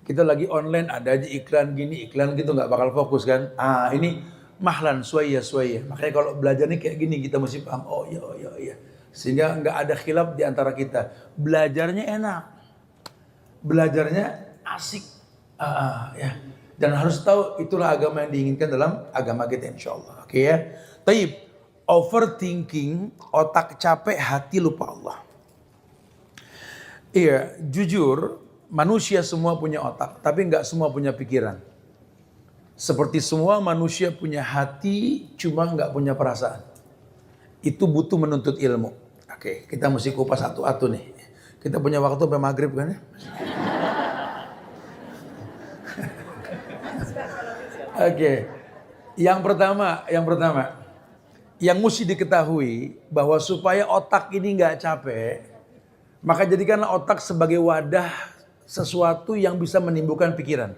A: Kita lagi online, ada aja iklan gini, iklan gitu, nggak bakal fokus kan. Ini mahlan, suaya. Makanya kalau belajar nih kayak gini, kita mesti paham. Oh iya. Sehingga nggak ada khilaf di antara kita. Belajarnya enak, belajarnya asik, ya. Dan harus tahu itulah agama yang diinginkan dalam agama kita insya Allah. Oke ya. Taib, overthinking, otak capek, hati lupa Allah. Iya, jujur, manusia semua punya otak, tapi nggak semua punya pikiran. Seperti semua manusia punya hati, cuma nggak punya perasaan. Itu butuh menuntut ilmu. Oke, kita mesti kupas satu-satu nih. Kita punya waktu sampai maghrib kan ya? Oke. Yang pertama, yang mesti diketahui bahwa supaya otak ini nggak capek, maka jadikanlah otak sebagai wadah sesuatu yang bisa menimbulkan pikiran.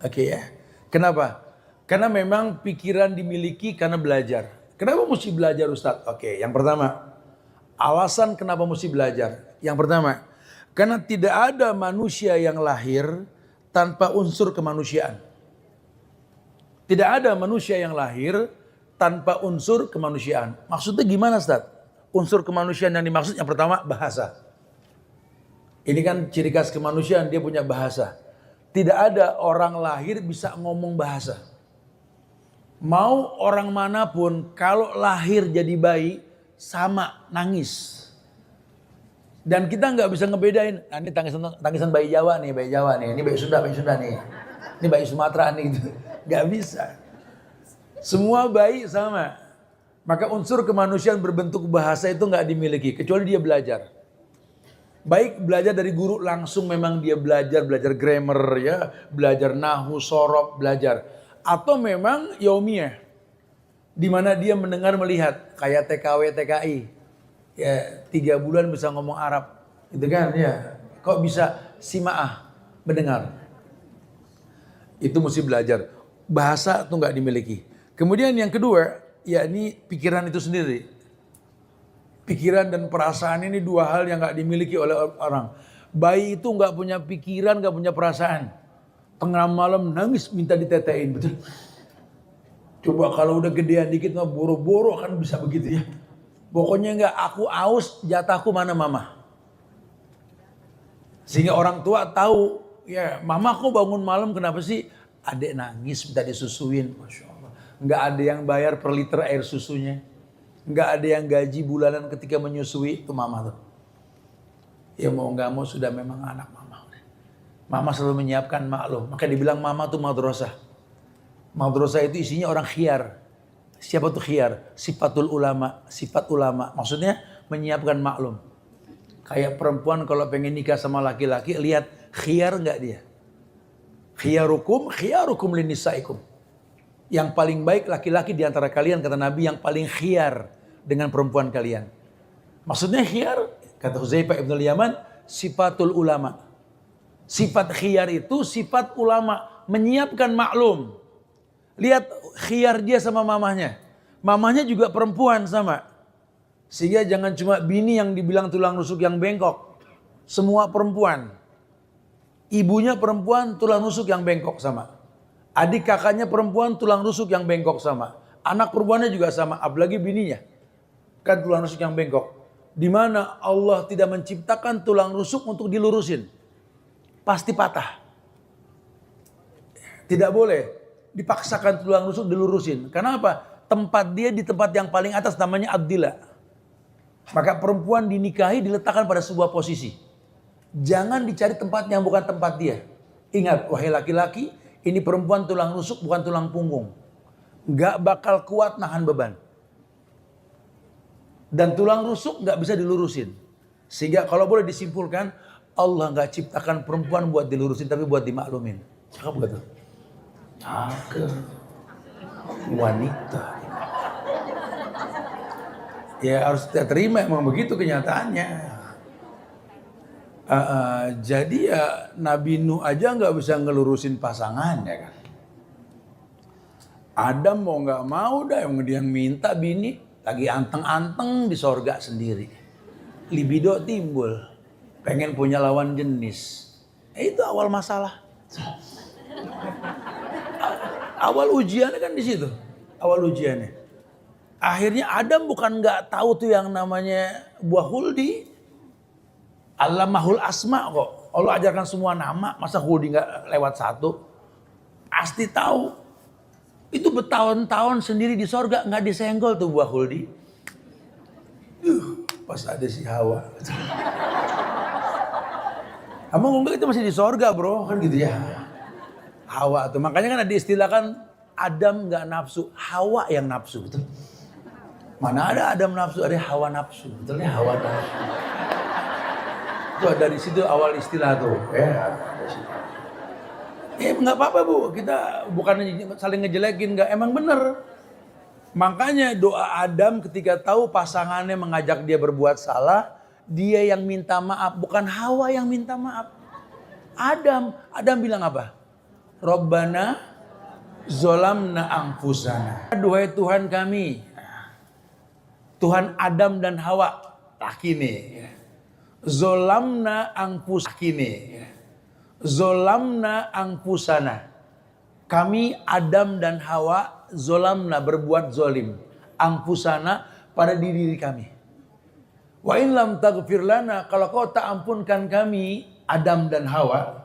A: Oke ya. Kenapa? Karena memang pikiran dimiliki karena belajar. Kenapa mesti belajar Ustadz? Oke, yang pertama, alasan kenapa mesti belajar. Yang pertama, karena tidak ada manusia yang lahir tanpa unsur kemanusiaan. Tidak ada manusia yang lahir tanpa unsur kemanusiaan. Maksudnya gimana Ustadz? unsur kemanusiaan yang dimaksud yang pertama bahasa. Ini kan ciri khas kemanusiaan, dia punya bahasa. Tidak ada orang lahir bisa ngomong bahasa. Mau orang manapun kalau lahir jadi bayi sama nangis. Dan kita nggak bisa ngebedain. Nah, ini tangisan bayi Jawa nih, ini bayi Sunda nih. Ini bayi Sumatera nih gitu. Nggak bisa. Semua bayi sama. Maka unsur kemanusiaan berbentuk bahasa itu nggak dimiliki kecuali dia belajar. Baik belajar dari guru langsung, memang dia belajar grammar ya, belajar nahu, sorob, belajar. Atau memang yaumiyah, di mana dia mendengar melihat kayak TKW TKI. Ya 3 bulan bisa ngomong Arab, gitu kan ya. Kok bisa simaah mendengar? Itu mesti belajar. Bahasa tuh nggak dimiliki. Kemudian yang kedua, yakni pikiran itu sendiri. Pikiran dan perasaan ini 2 hal yang nggak dimiliki oleh orang. Bayi itu nggak punya pikiran, nggak punya perasaan. Tengah malam nangis minta ditetein, betul. Coba kalau udah gedean dikit mah boro-boro kan bisa begitu ya. Pokoknya nggak, aku aus, jatahku mana mama. Sehingga orang tua tahu, ya mama kok bangun malam kenapa sih? Adek nangis minta disusuin, Masya Allah. Nggak ada yang bayar per liter air susunya. Nggak ada yang gaji bulanan ketika menyusui, itu mama tuh. Ya mau nggak mau sudah memang anak mama. Mama selalu menyiapkan maklum. Maka dibilang mama tuh madrasah. Madrasah itu isinya orang khiyar. Siapa tuh khiyar? Sifatul ulama, sifat ulama. Maksudnya menyiapkan maklum. Kayak perempuan kalau pengen nikah sama laki-laki, lihat khiyar nggak dia? Khiyarukum linisaikum. Yang paling baik laki-laki di antara kalian, kata Nabi, yang paling khiyar dengan perempuan kalian. Maksudnya khiyar, kata Huzaifah ibn al-Yaman, sifatul ulama. Sifat khiyar itu sifat ulama, menyiapkan maklum. Lihat khiyar dia sama mamahnya. Mamahnya juga perempuan sama. Sehingga jangan cuma bini yang dibilang tulang rusuk yang bengkok. Semua perempuan. Ibunya perempuan, tulang rusuk yang bengkok sama. Adik kakaknya perempuan, tulang rusuk yang bengkok sama. Anak perempuannya juga sama, apalagi bininya. Kan tulang rusuk yang bengkok. Di mana Allah tidak menciptakan tulang rusuk untuk dilurusin. Pasti patah. Tidak boleh dipaksakan tulang rusuk dilurusin. Karena apa? Tempat dia di tempat yang paling atas namanya Abdillah. Maka perempuan dinikahi diletakkan pada sebuah posisi. Jangan dicari tempat yang bukan tempat dia. Ingat, wahai laki-laki, ini perempuan tulang rusuk bukan tulang punggung. Gak bakal kuat nahan beban. Dan tulang rusuk gak bisa dilurusin. Sehingga kalau boleh disimpulkan, Allah gak ciptakan perempuan buat dilurusin, tapi buat dimaklumin. Cakep gak tuh? Cakep. Wanita. Ya harus kita terima, emang begitu kenyataannya. Jadi ya Nabi Nuh aja nggak bisa ngelurusin pasangan ya kan. Adam mau nggak mau dah yang minta bini lagi anteng-anteng di sorga sendiri. Libido timbul, pengen punya lawan jenis. Itu awal masalah. Awal ujiannya kan di situ. Awal ujiannya. Akhirnya Adam bukan nggak tahu tuh yang namanya buah huldi. Allamahul asma kok. Allah ajarkan semua nama, masa huldi nggak lewat satu? Pasti tahu. Itu bertahun-tahun sendiri di sorga nggak disenggol tuh buah huldi. Pas ada si Hawa. Kamu enggak, itu masih di sorga bro, kan gitu ya. Hawa tuh, makanya kan ada istilah kan Adam nggak nafsu, Hawa yang nafsu, betul? Mana ada Adam nafsu, ada Hawa nafsu, betulnya Hawa nafsu. Itu dari situ awal istilah tuh. Nggak apa-apa bu, kita bukan saling ngejelekin, nggak, emang bener. Makanya doa Adam ketika tahu pasangannya mengajak dia berbuat salah, dia yang minta maaf, bukan Hawa yang minta maaf. Adam bilang apa? Rabbana zolamna anfusana. Duhai Tuhan kami, Tuhan Adam dan Hawa, laki nih. Zolamna angpusakine, zolamna angpusana. Kami Adam dan Hawa zolamna berbuat zolim, angpusana pada diri kami. Wa in lam taghfir lana, kalau kau tak ampunkan kami, Adam dan Hawa,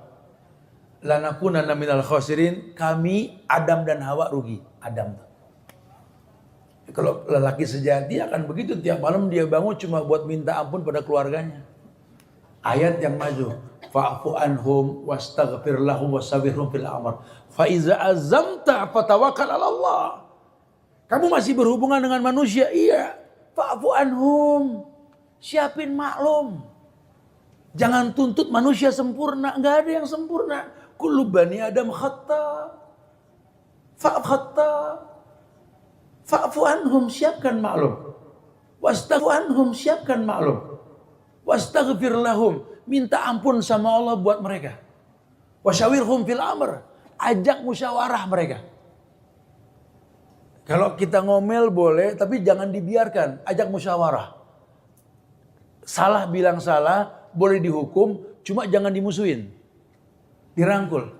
A: lanakunanna minal khasirin, kami Adam dan Hawa rugi. Adam. Kalau lelaki sejati akan begitu, tiap malam dia bangun cuma buat minta ampun pada keluarganya. Ayat yang maju, fa'fu anhum wastaghfir lahum wasabirhum fil amr. Fa iza azamta fatawakkal 'ala Allah. Kamu masih berhubungan dengan manusia? Iya. Fa'fu anhum. Siapin maklum. Jangan tuntut manusia sempurna, enggak ada yang sempurna. Kullu bani Adam khata. Fa'fu anhum, siapkan maklum. Wastaghfir anhum, siapkan maklum. Wastaghfir lahum, minta ampun sama Allah buat mereka. Wasyawirhum fil amr, ajak musyawarah mereka. Kalau kita ngomel boleh, tapi jangan dibiarkan, ajak musyawarah. Salah bilang salah, boleh dihukum, cuma jangan dimusuhin. Dirangkul.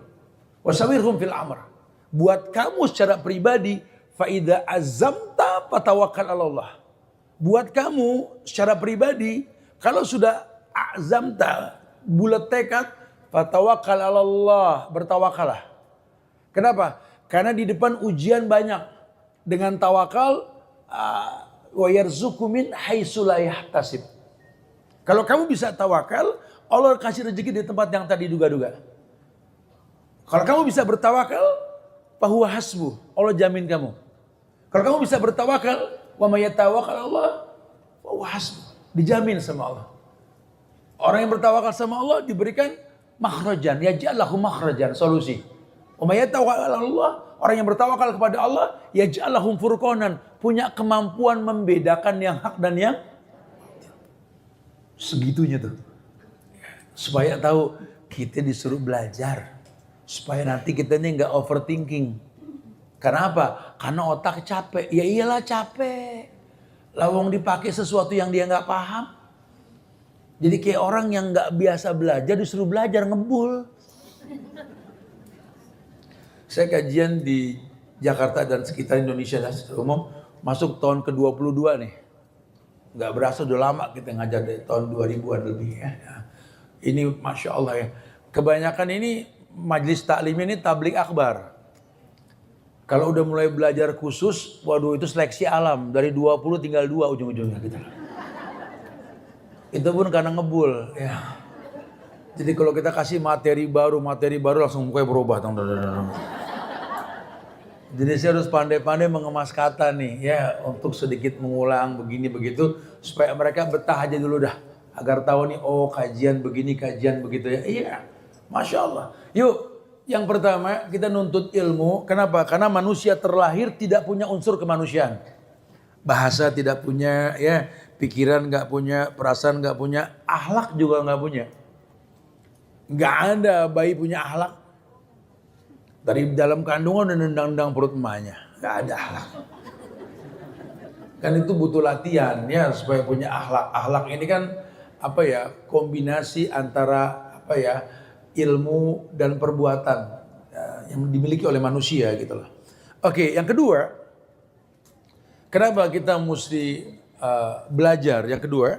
A: Wasyawirhum fil amr. Buat kamu secara pribadi, faida azamta fatawakkal 'ala Allah. Buat kamu secara pribadi, kalau sudah azamta, bulat tekad, fatawakkal 'ala Allah, bertawakalah. Kenapa? Karena di depan ujian banyak. Dengan tawakal, wa yarzuqu min haitsu la yahtasib. Kalau kamu bisa tawakal, Allah kasih rezeki di tempat yang tadi duga-duga. Kalau kamu bisa bertawakal, fahuwa hasbuh, Allah jamin kamu. Kalau kamu bisa bertawakal, wa may yatawakkal Allah, fahuwa hasbuh, dijamin sama Allah. Orang yang bertawakal sama Allah diberikan makhrajan, yaj'allahu makhrajan, solusi. Wa may yatawakkal Allah, orang yang bertawakal kepada Allah, yaj'alahum furqanan, punya kemampuan membedakan yang hak dan yang segitunya tuh. Supaya tahu kita disuruh belajar. Supaya nanti kita ini nggak overthinking. Karena apa? Karena otak capek. Ya iyalah capek. Lawang dipakai sesuatu yang dia nggak paham. Jadi kayak orang yang nggak biasa belajar disuruh belajar, ngebul. Saya kajian di Jakarta dan sekitar Indonesia secara umum, masuk tahun ke-22 nih. Nggak berasa udah lama kita ngajar dari tahun 2000-an lebih ya. Ini Masya Allah ya. Kebanyakan ini majelis taklim ini tablik akbar. Kalau udah mulai belajar khusus, waduh itu seleksi alam. Dari 20 tinggal 2 ujung-ujungnya gitu. Itu pun karena ngebul ya. Jadi kalau kita kasih materi baru langsung mukanya berubah. Jadi saya harus pandai-pandai mengemas kata nih ya, untuk sedikit mengulang begini begitu supaya mereka betah aja dulu dah, agar tahu nih, oh kajian begini, kajian begitu ya. Iya, Masya Allah. Yuk, yang pertama kita nuntut ilmu. Kenapa? Karena manusia terlahir tidak punya unsur kemanusiaan. Bahasa tidak punya ya, pikiran nggak punya, perasaan nggak punya, akhlak juga nggak punya. Nggak ada bayi punya akhlak. Dari dalam kandungan udah nendang-nendang perut emaknya. Gak ada akhlak. Kan itu butuh latihan ya supaya punya akhlak. Akhlak ini kan apa ya, kombinasi antara apa ya, ilmu dan perbuatan ya, yang dimiliki oleh manusia gitu loh. Oke, yang kedua, kenapa kita mesti belajar? Yang kedua,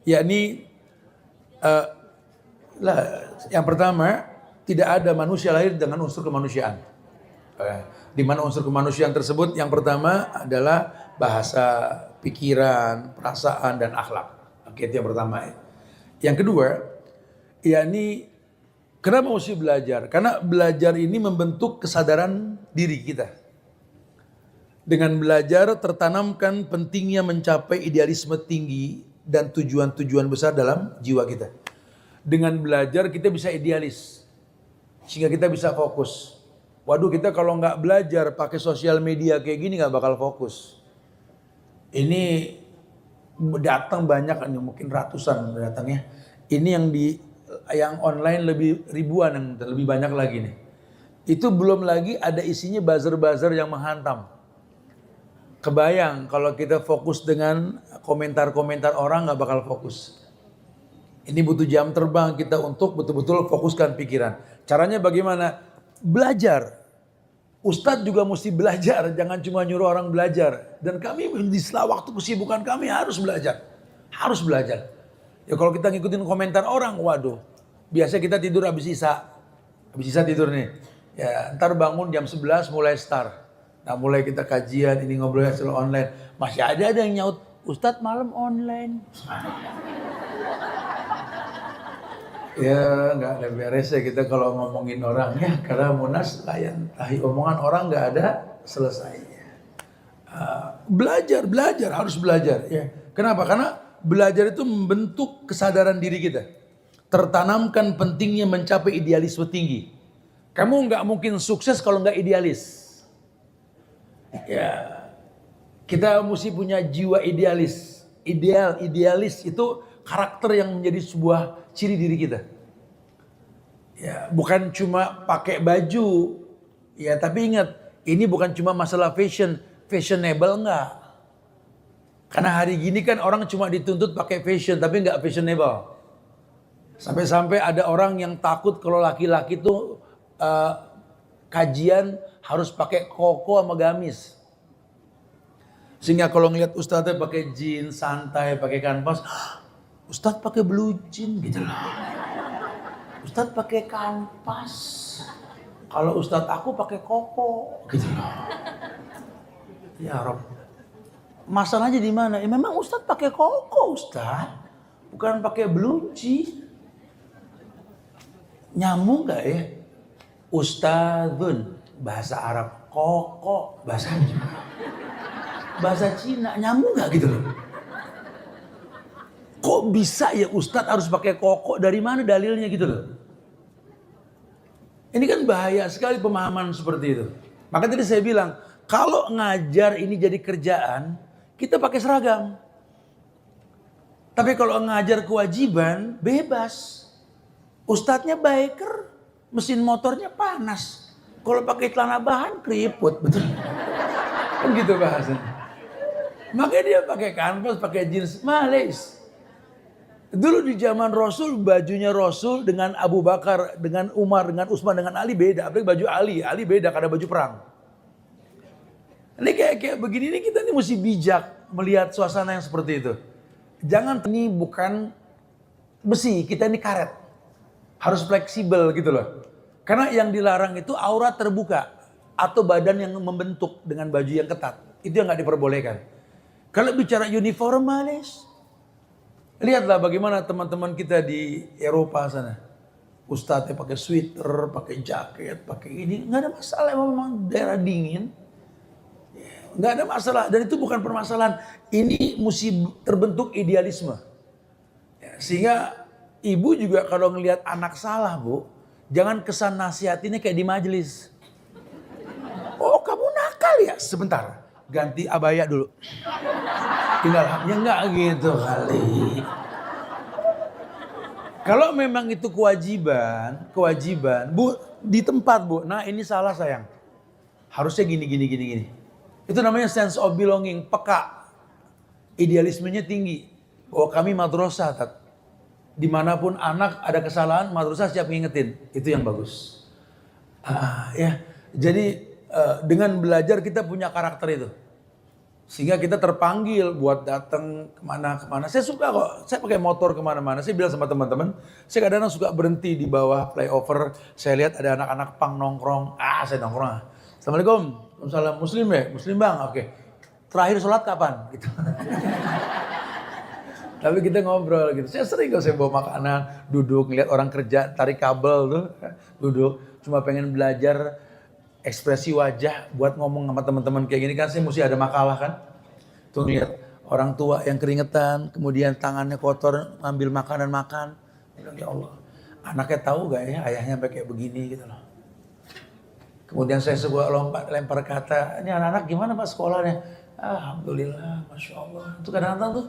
A: yakni yang pertama, tidak ada manusia lahir dengan unsur kemanusiaan. Di mana unsur kemanusiaan tersebut yang pertama adalah bahasa, pikiran, perasaan, dan akhlak. Oke, itu yang pertama. Yang kedua, yakni kenapa mesti belajar? Karena belajar ini membentuk kesadaran diri kita. Dengan belajar tertanamkan pentingnya mencapai idealisme tinggi dan tujuan-tujuan besar dalam jiwa kita. Dengan belajar kita bisa idealis. Sehingga kita bisa fokus. Waduh, kita kalau nggak belajar pakai sosial media kayak gini nggak bakal fokus. Ini datang banyak, mungkin ratusan datangnya. Ini yang online lebih ribuan, yang lebih banyak lagi nih. Itu belum lagi ada isinya buzzer-buzzer yang menghantam. Kebayang kalau kita fokus dengan komentar-komentar orang, nggak bakal fokus. Ini butuh jam terbang kita untuk betul-betul fokuskan pikiran. Caranya bagaimana? Belajar. Ustadz juga mesti belajar, jangan cuma nyuruh orang belajar. Dan kami di sela waktu kesibukan kami harus belajar. Harus belajar. Ya kalau kita ngikutin komentar orang, waduh. Biasa kita tidur habis Isya. Habis Isya tidur nih. Ya, ntar bangun jam 11 mulai start. Nah, mulai kita kajian, ini ngobrolnya selalu online. Masih ada yang nyaut, Ustadz malam online. Ya nggak ada beres ya kita kalau ngomongin orang ya. Karena munas layan tahi, omongan orang nggak ada selesainya. Belajar, harus belajar. Ya. Kenapa? Karena belajar itu membentuk kesadaran diri kita. Tertanamkan pentingnya mencapai idealisme tinggi. Kamu nggak mungkin sukses kalau nggak idealis. Ya, kita mesti punya jiwa idealis. Idealis itu karakter yang menjadi sebuah ciri diri kita. Ya, bukan cuma pakai baju. Ya, tapi ingat, ini bukan cuma masalah fashionable enggak. Karena hari gini kan orang cuma dituntut pakai fashion tapi nggak fashionable. Sampai-sampai ada orang yang takut kalau laki-laki tuh kajian harus pakai koko sama gamis. Sehingga kalau ngeliat ustadznya pakai jeans santai, pakai kanvas, ustadz pakai blue jeans gitu loh. Ustadz pakai kanvas. Kalau ustadz aku pakai koko gitu loh. Ya Rob. Masalahnya di mana? Ya memang ustadz pakai koko ustadz, bukan pakai blue jeans. Nyambung gak ya? Ustadzun bahasa Arab, koko bahasa Cina, nyambung gak gitu loh? Kok bisa ya ustadz harus pakai koko? Dari mana dalilnya gitu loh? Ini kan bahaya sekali pemahaman seperti itu. Maka tadi saya bilang, kalau ngajar ini jadi kerjaan, kita pakai seragam. Tapi kalau ngajar kewajiban, bebas. Ustadznya biker, mesin motornya panas. Kalau pakai celana bahan, keriput, betul. Kan gitu bahasanya. Makanya dia pakai kanvas, pakai jeans, males. Dulu di zaman Rasul, bajunya Rasul dengan Abu Bakar, dengan Umar, dengan Utsman, dengan Ali beda. Apalagi baju Ali beda karena baju perang. Ini kayak begini nih, kita nih mesti bijak melihat suasana yang seperti itu. Jangan, ini bukan besi, kita ini karet. Harus fleksibel gitu loh. Karena yang dilarang itu aurat terbuka atau badan yang membentuk dengan baju yang ketat. Itu yang gak diperbolehkan. Kalau bicara uniform males. Lihatlah bagaimana teman-teman kita di Eropa sana. Ustadznya pakai sweater, pakai jaket, pakai ini. Gak ada masalah, memang daerah dingin. Gak ada masalah. Dan itu bukan permasalahan. Ini mesti terbentuk idealisme. Sehingga ibu juga kalau ngelihat anak salah, Bu, jangan kesan nasihatinnya kayak di majelis. Oh, kamu nakal ya? Sebentar, ganti abaya dulu. Tinggal, ya enggak gitu kali. Kalau memang itu kewajiban, Bu, di tempat, Bu. Nah, ini salah sayang. Harusnya gini. Itu namanya sense of belonging, peka. Idealismenya tinggi. Oh, kami madrasah, Tat. Dimanapun anak ada kesalahan, madrasah siap ngingetin. Itu yang bagus. Ya, jadi dengan belajar kita punya karakter itu. Sehingga kita terpanggil buat datang kemana-kemana. Saya suka kok, saya pakai motor kemana-mana. Saya bilang sama teman-teman, saya kadang-kadang suka berhenti di bawah flyover. Saya lihat ada anak-anak pang nongkrong. Saya nongkrong. Assalamualaikum, Waalaikumsalam. Muslim ya? Muslim bang, oke. Terakhir sholat kapan? Gitu. Tapi kita ngobrol gitu. Saya sering kalau saya bawa makanan, duduk ngeliat orang kerja tarik kabel tuh, duduk cuma pengen belajar ekspresi wajah buat ngomong sama teman-teman kayak gini kan saya mesti ada makalah kan. Tuh ngeliat orang tua yang keringetan, kemudian tangannya kotor ngambil makanan makan. Bilang ya Allah, anaknya tahu gak ya ayahnya kayak begini gitu loh. Kemudian saya sebuah lempar kata, ini anak-anak gimana Pak sekolahnya? Alhamdulillah, Masya Allah. Itu kadang-kadang tuh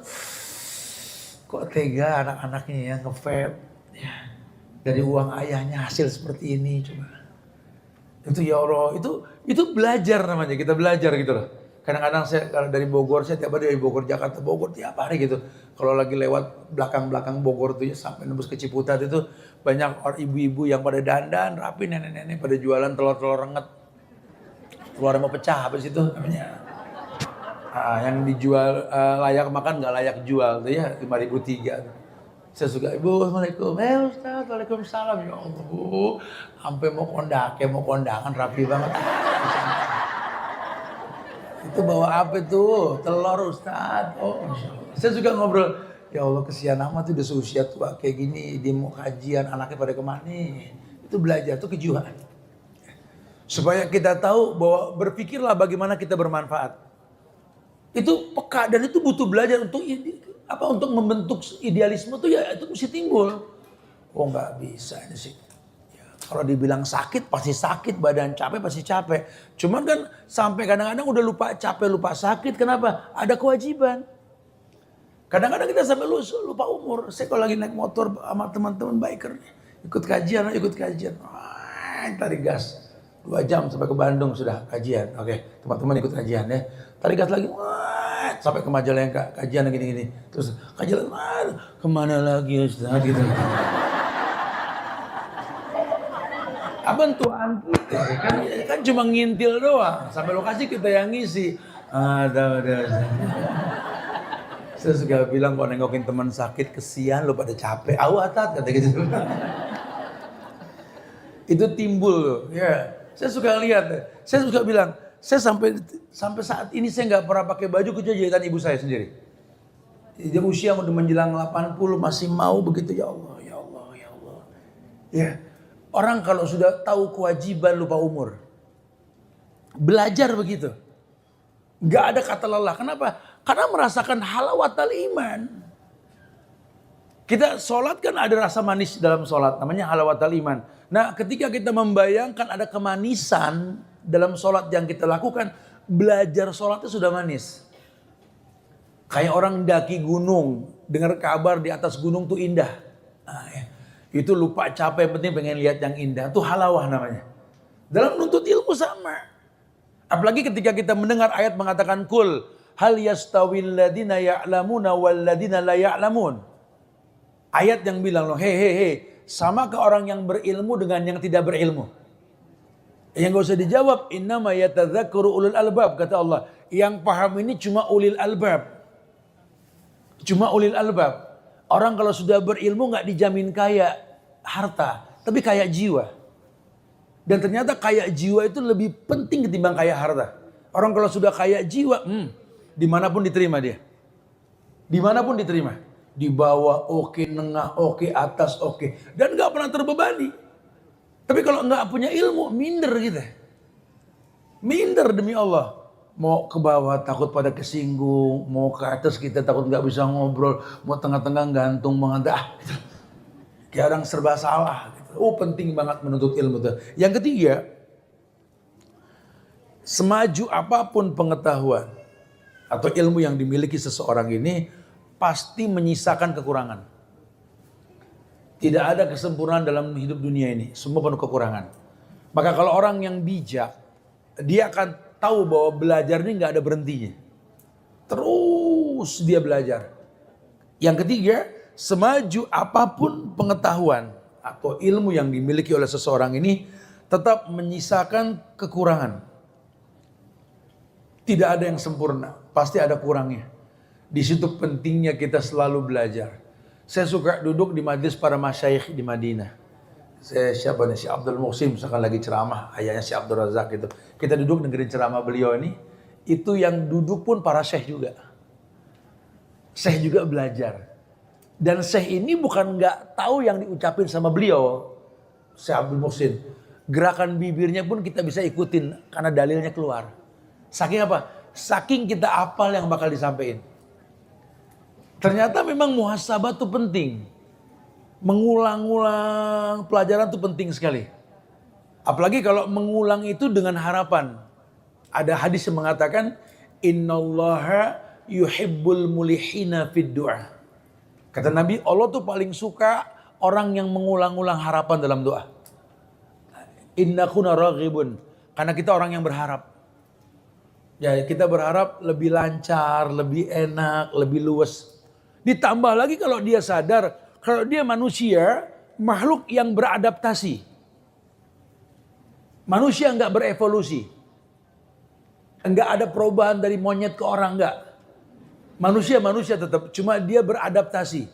A: kok tega anak-anaknya yang nge-vape ya, dari uang ayahnya hasil seperti ini coba. Itu ya Allah, itu belajar namanya, kita belajar gitu loh. Kadang-kadang saya kalau dari Bogor, saya tiap hari dari Bogor, Jakarta, Bogor tiap hari gitu. Kalau lagi lewat belakang-belakang Bogor tuh ya, sampai nembus ke Ciputat itu banyak orang ibu-ibu yang pada dandan, rapi, nenek-nenek pada jualan telur-telur renget. Telur mau pecah apa sih itu namanya. Yang dijual layak makan nggak layak jual tuh ya 5.003. Saya suka, Ibu, Assalamualaikum. Ustaz, Waalaikumsalam. Ya Allah, Bu. Sampai mau kondangan rapi banget. Itu bawa apa tuh? Telur, Ustaz. Oh, Masya Allah. Saya juga ngobrol, ya Allah, kesian amat tuh udah seusia tua kayak gini. Dia mau kajian, anaknya pada kemana? Itu belajar, itu kejiwaan. Supaya kita tahu bahwa berpikirlah bagaimana kita bermanfaat. Itu peka dan itu butuh belajar untuk membentuk idealisme tuh ya itu mesti timbul. Oh nggak bisa ini sih. Ya, kalau dibilang sakit pasti sakit, badan capek pasti capek. Cuman kan sampai kadang-kadang udah lupa capek, lupa sakit. Kenapa? Ada kewajiban. Kadang-kadang kita sampai lupa umur. Saya kalau lagi naik motor sama teman-teman biker, ikut kajian. Tarik gas. 2 jam sampai ke Bandung sudah kajian. Oke, teman-teman ikut kajian ya. Tarik gas lagi. Sampai ke Majalengka, kajian gini-gini. Terus kajian, kemana lagi Ustaz gitu. Bantuan kita kan cuma ngintil doang. Sampai lokasi kita yang ngisi. Ada. Saya suka bilang kalau nengokin teman sakit, kesian lo pada capek. Awatat kata gitu. Itu timbul ya. Saya suka lihat, saya suka bilang, saya sampai saat ini saya nggak pernah pakai baju kecuali jahitan ibu saya sendiri. Dia usia udah menjelang 80 masih mau begitu, ya Allah. Ya, orang kalau sudah tahu kewajiban lupa umur, belajar begitu, nggak ada kata lelah. Kenapa? Karena merasakan halawatul iman. Kita sholat kan ada rasa manis dalam sholat, namanya halawatul iman. Nah ketika kita membayangkan ada kemanisan dalam sholat yang kita lakukan, belajar sholatnya sudah manis. Kayak orang daki gunung, dengar kabar di atas gunung tuh indah. Nah, ya. Itu lupa capek, penting pengen lihat yang indah. Itu halawah namanya. Dalam menuntut ilmu sama. Apalagi ketika kita mendengar ayat mengatakan kul hal yastawil ladina ya'lamuna wal ladina la ya'lamun. Ayat yang bilang loh, hei, sama ke orang yang berilmu dengan yang tidak berilmu. Yang gak usah dijawab, innama yatadzakkaru ulul albab, kata Allah. Yang paham ini cuma ulil albab. Cuma ulil albab. Orang kalau sudah berilmu gak dijamin kaya harta, tapi kaya jiwa. Dan ternyata kaya jiwa itu lebih penting ketimbang kaya harta. Orang kalau sudah kaya jiwa, dimanapun diterima dia. Dimanapun diterima. Di bawah oke, nengah oke, atas oke. Dan gak pernah terbebani. Tapi kalau gak punya ilmu, minder gitu. Minder demi Allah. Mau ke bawah takut pada kesinggung. Mau ke atas kita takut gak bisa ngobrol. Mau tengah-tengah gantung mengantar. Gitu. Kayak orang serba salah. Gitu. Oh penting banget menuntut ilmu. Tuh. Yang ketiga. Semaju apapun pengetahuan. Atau ilmu yang dimiliki seseorang ini. Pasti menyisakan kekurangan. Tidak ada kesempurnaan dalam hidup dunia ini. Semua penuh kekurangan. Maka kalau orang yang bijak, dia akan tahu bahwa belajar ini gak ada berhentinya. Terus dia belajar. Yang ketiga, semaju apapun pengetahuan atau ilmu yang dimiliki oleh seseorang ini, tetap menyisakan kekurangan. Tidak ada yang sempurna, pasti ada kurangnya. Di situ pentingnya kita selalu belajar. Saya suka duduk di majlis para masyayikh di Madinah. Siapa nih? Si Abdul Muhsin misalkan lagi ceramah, ayahnya si Abdul Razak gitu. Kita duduk dengerin ceramah beliau ini. Itu yang duduk pun para syekh juga. Syekh juga belajar. Dan syekh ini bukan nggak tahu yang diucapin sama beliau, si Abdul Muhsin. Gerakan bibirnya pun kita bisa ikutin karena dalilnya keluar. Saking apa? Saking kita apal yang bakal disampaikan. Ternyata memang muhasabah itu penting. Mengulang-ulang pelajaran itu penting sekali. Apalagi kalau mengulang itu dengan harapan. Ada hadis yang mengatakan, innallaha yuhibbul mulihina fid du'a. Kata Nabi, Allah tuh paling suka orang yang mengulang-ulang harapan dalam doa. Innakuna raghibun. Karena kita orang yang berharap. Ya kita berharap lebih lancar, lebih enak, lebih luas. Ditambah lagi kalau dia sadar, kalau dia manusia, makhluk yang beradaptasi. Manusia nggak berevolusi. Enggak ada perubahan dari monyet ke orang, enggak. Manusia tetap, cuma dia beradaptasi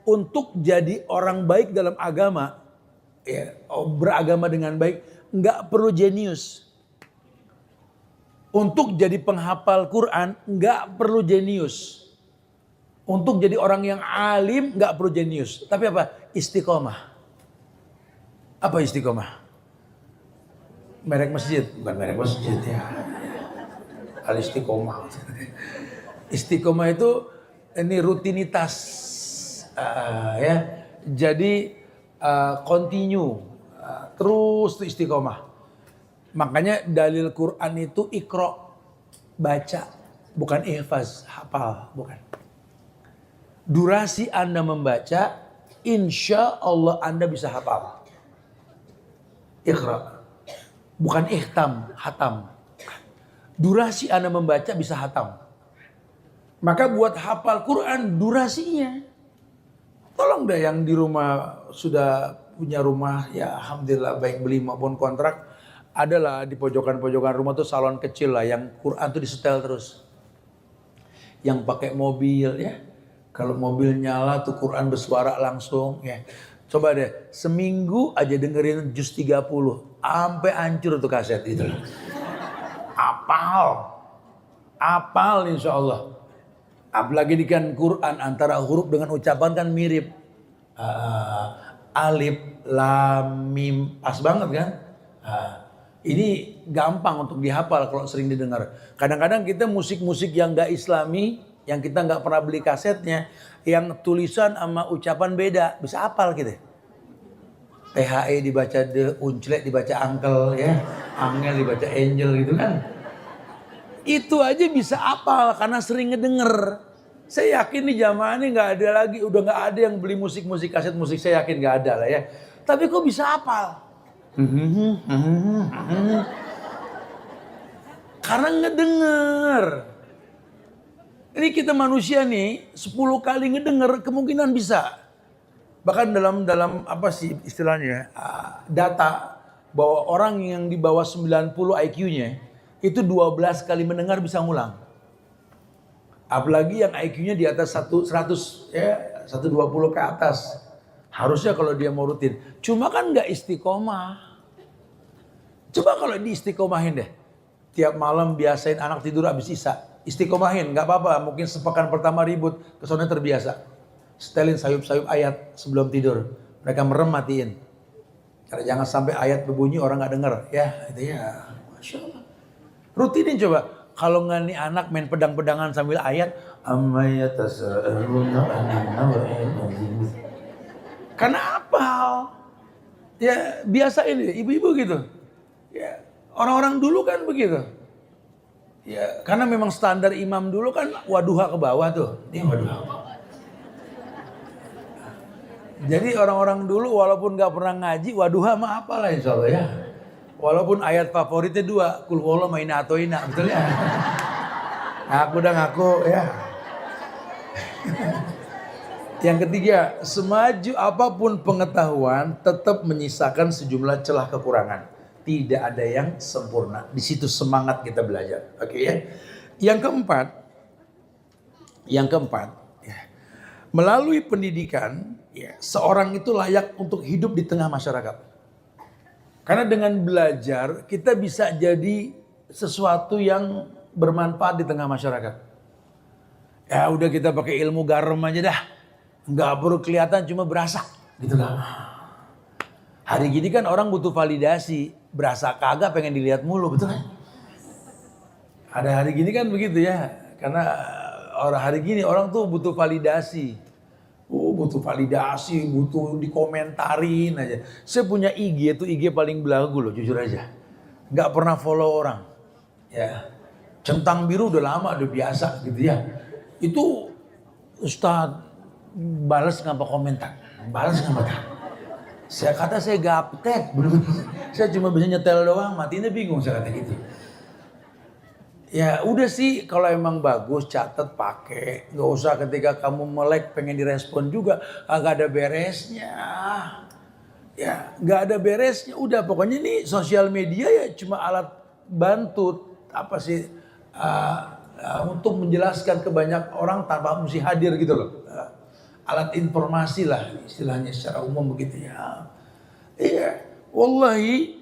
A: untuk jadi orang baik dalam agama, ya, beragama dengan baik, enggak perlu jenius. Untuk jadi penghafal Quran enggak perlu jenius. Untuk jadi orang yang alim enggak perlu jenius. Tapi apa? Istiqomah. Apa istiqomah? Merek masjid, bukan merek masjid ya. Al istiqomah. Istiqomah itu ini rutinitas, ya. Jadi continue, terus tuh istiqomah. Makanya dalil Quran itu iqra, baca, bukan ihfaz, hafal, bukan. Durasi Anda membaca, insya Allah Anda bisa hafal. Iqra, bukan ihtam, hatam. Durasi Anda membaca bisa hatam. Maka buat hafal Quran durasinya. Tolong deh yang di rumah sudah punya rumah, ya alhamdulillah baik beli maupun kontrak. Adalah di pojokan-pojokan rumah tuh salon kecil lah yang Quran tuh disetel terus. Yang pakai mobil ya. Kalau mobil nyala tuh Quran bersuara langsung ya. Coba deh seminggu aja dengerin juz 30 sampai hancur tuh kaset itu. Apal insya Allah. Apalagi kan Quran antara huruf dengan ucapan kan mirip. Alif, lam, mim, pas banget kan? Ini gampang untuk dihafal kalau sering didengar. Kadang-kadang kita musik-musik yang gak islami, yang kita gak pernah beli kasetnya, yang tulisan sama ucapan beda, bisa hafal gitu. THE dibaca de, unclek dibaca angkel ya, angel dibaca angel gitu kan. Itu aja bisa hafal karena sering ngedenger. Saya yakin nih jamaah ini gak ada lagi, udah gak ada yang beli musik-musik kaset musik, saya yakin gak ada lah ya. Tapi kok bisa hafal? Karena ngedenger. Ini kita manusia nih 10 kali ngedenger kemungkinan bisa. Bahkan dalam apa sih istilahnya data bahwa orang yang di bawah 90 IQ-nya itu 12 kali mendengar bisa ngulang. Apalagi yang IQ-nya di atas 100 ya 120 ke atas. Harusnya kalau dia mau rutin. Cuma kan nggak istiqomah. Coba kalau diistiqomahin deh. Tiap malam biasain anak tidur habis isya. Istiqomahin, nggak apa-apa. Mungkin sepekan pertama ribut, kesana terbiasa. Setelin sayup-sayup ayat sebelum tidur. Mereka merem matiin. Karena jangan sampai ayat berbunyi orang nggak dengar. Ya, itu ya. Masya Allah. Rutinin coba. Kalau nggak nih anak main pedang-pedangan sambil ayat. Karena apa? Ya biasa ini, ibu-ibu gitu. Ya, orang-orang dulu kan begitu. Ya, karena memang standar imam dulu kan waduha ke bawah tuh. Ini waduha. Jadi orang-orang dulu walaupun gak pernah ngaji, waduha mah apalah insya Allah ya. Walaupun ayat favoritnya 2, kul huwallahu ma inna atoina, betul ya. Aku udah ngaku ya. Yang ketiga, semaju apapun pengetahuan tetap menyisakan sejumlah celah kekurangan. Tidak ada yang sempurna. Di situ semangat kita belajar. Oke ya. Yang keempat, ya, melalui pendidikan, ya, seorang itu layak untuk hidup di tengah masyarakat. Karena dengan belajar kita bisa jadi sesuatu yang bermanfaat di tengah masyarakat. Ya udah kita pakai ilmu garam aja dah. Nggak perlu kelihatan cuma berasa gitu lah. Hari gini kan orang butuh validasi. Berasa kagak pengen dilihat mulu, betul kan? Ada hari gini kan begitu ya. Karena hari gini orang tuh butuh validasi. Butuh validasi, butuh dikomentarin aja. Saya punya IG, itu IG paling belagu loh, jujur aja. Nggak pernah follow orang. Ya. Centang biru udah lama, udah biasa gitu ya. Itu Ustadz balas ngapa komentar. Balas ngapa. Saya kata saya gaptek, saya cuma bisa nyetel doang, matinya bingung saya kata gitu. Ya udah sih kalau emang bagus catat pakai, nggak usah ketika kamu melek pengen direspon juga, nggak ada beresnya. Ya nggak ada beresnya, udah pokoknya nih sosial media ya cuma alat bantu apa sih untuk menjelaskan ke banyak orang tanpa mesti hadir gitu loh. Alat informasi lah istilahnya secara umum begitu ya. Iya, wallahi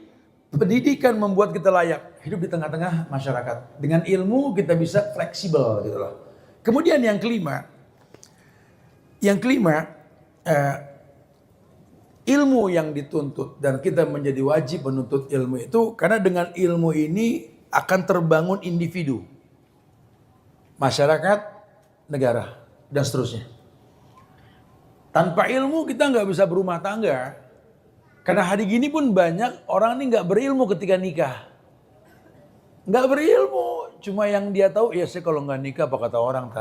A: pendidikan membuat kita layak hidup di tengah-tengah masyarakat. Dengan ilmu kita bisa fleksibel gitu loh. Kemudian yang kelima, ilmu yang dituntut dan kita menjadi wajib menuntut ilmu itu karena dengan ilmu ini akan terbangun individu, masyarakat, negara, dan seterusnya. Tanpa ilmu kita nggak bisa berumah tangga. Karena hari gini pun banyak orang ini nggak berilmu ketika nikah. Nggak berilmu. Cuma yang dia tahu, ya saya kalau nggak nikah apa kata orang.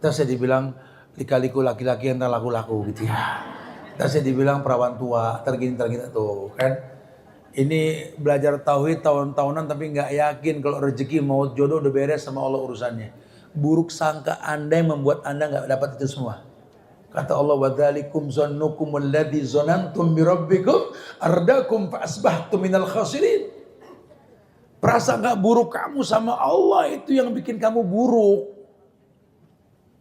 A: Terus saya dibilang lika-liku laki-laki yang tak laku-laku gitu ya. Terus saya dibilang perawan tua, tergini tuh kan. Ini belajar tauhid tahun-tahunan tapi nggak yakin kalau rezeki mau jodoh udah beres sama Allah urusannya. Buruk sangka Anda yang membuat Anda nggak dapat itu semua. Kata Allah, wadzalikum zannukum alladzi zanantum bi rabbikum ardakum fa asbahtum minal khasirin. Prasangka buruk kamu sama Allah itu yang bikin kamu buruk.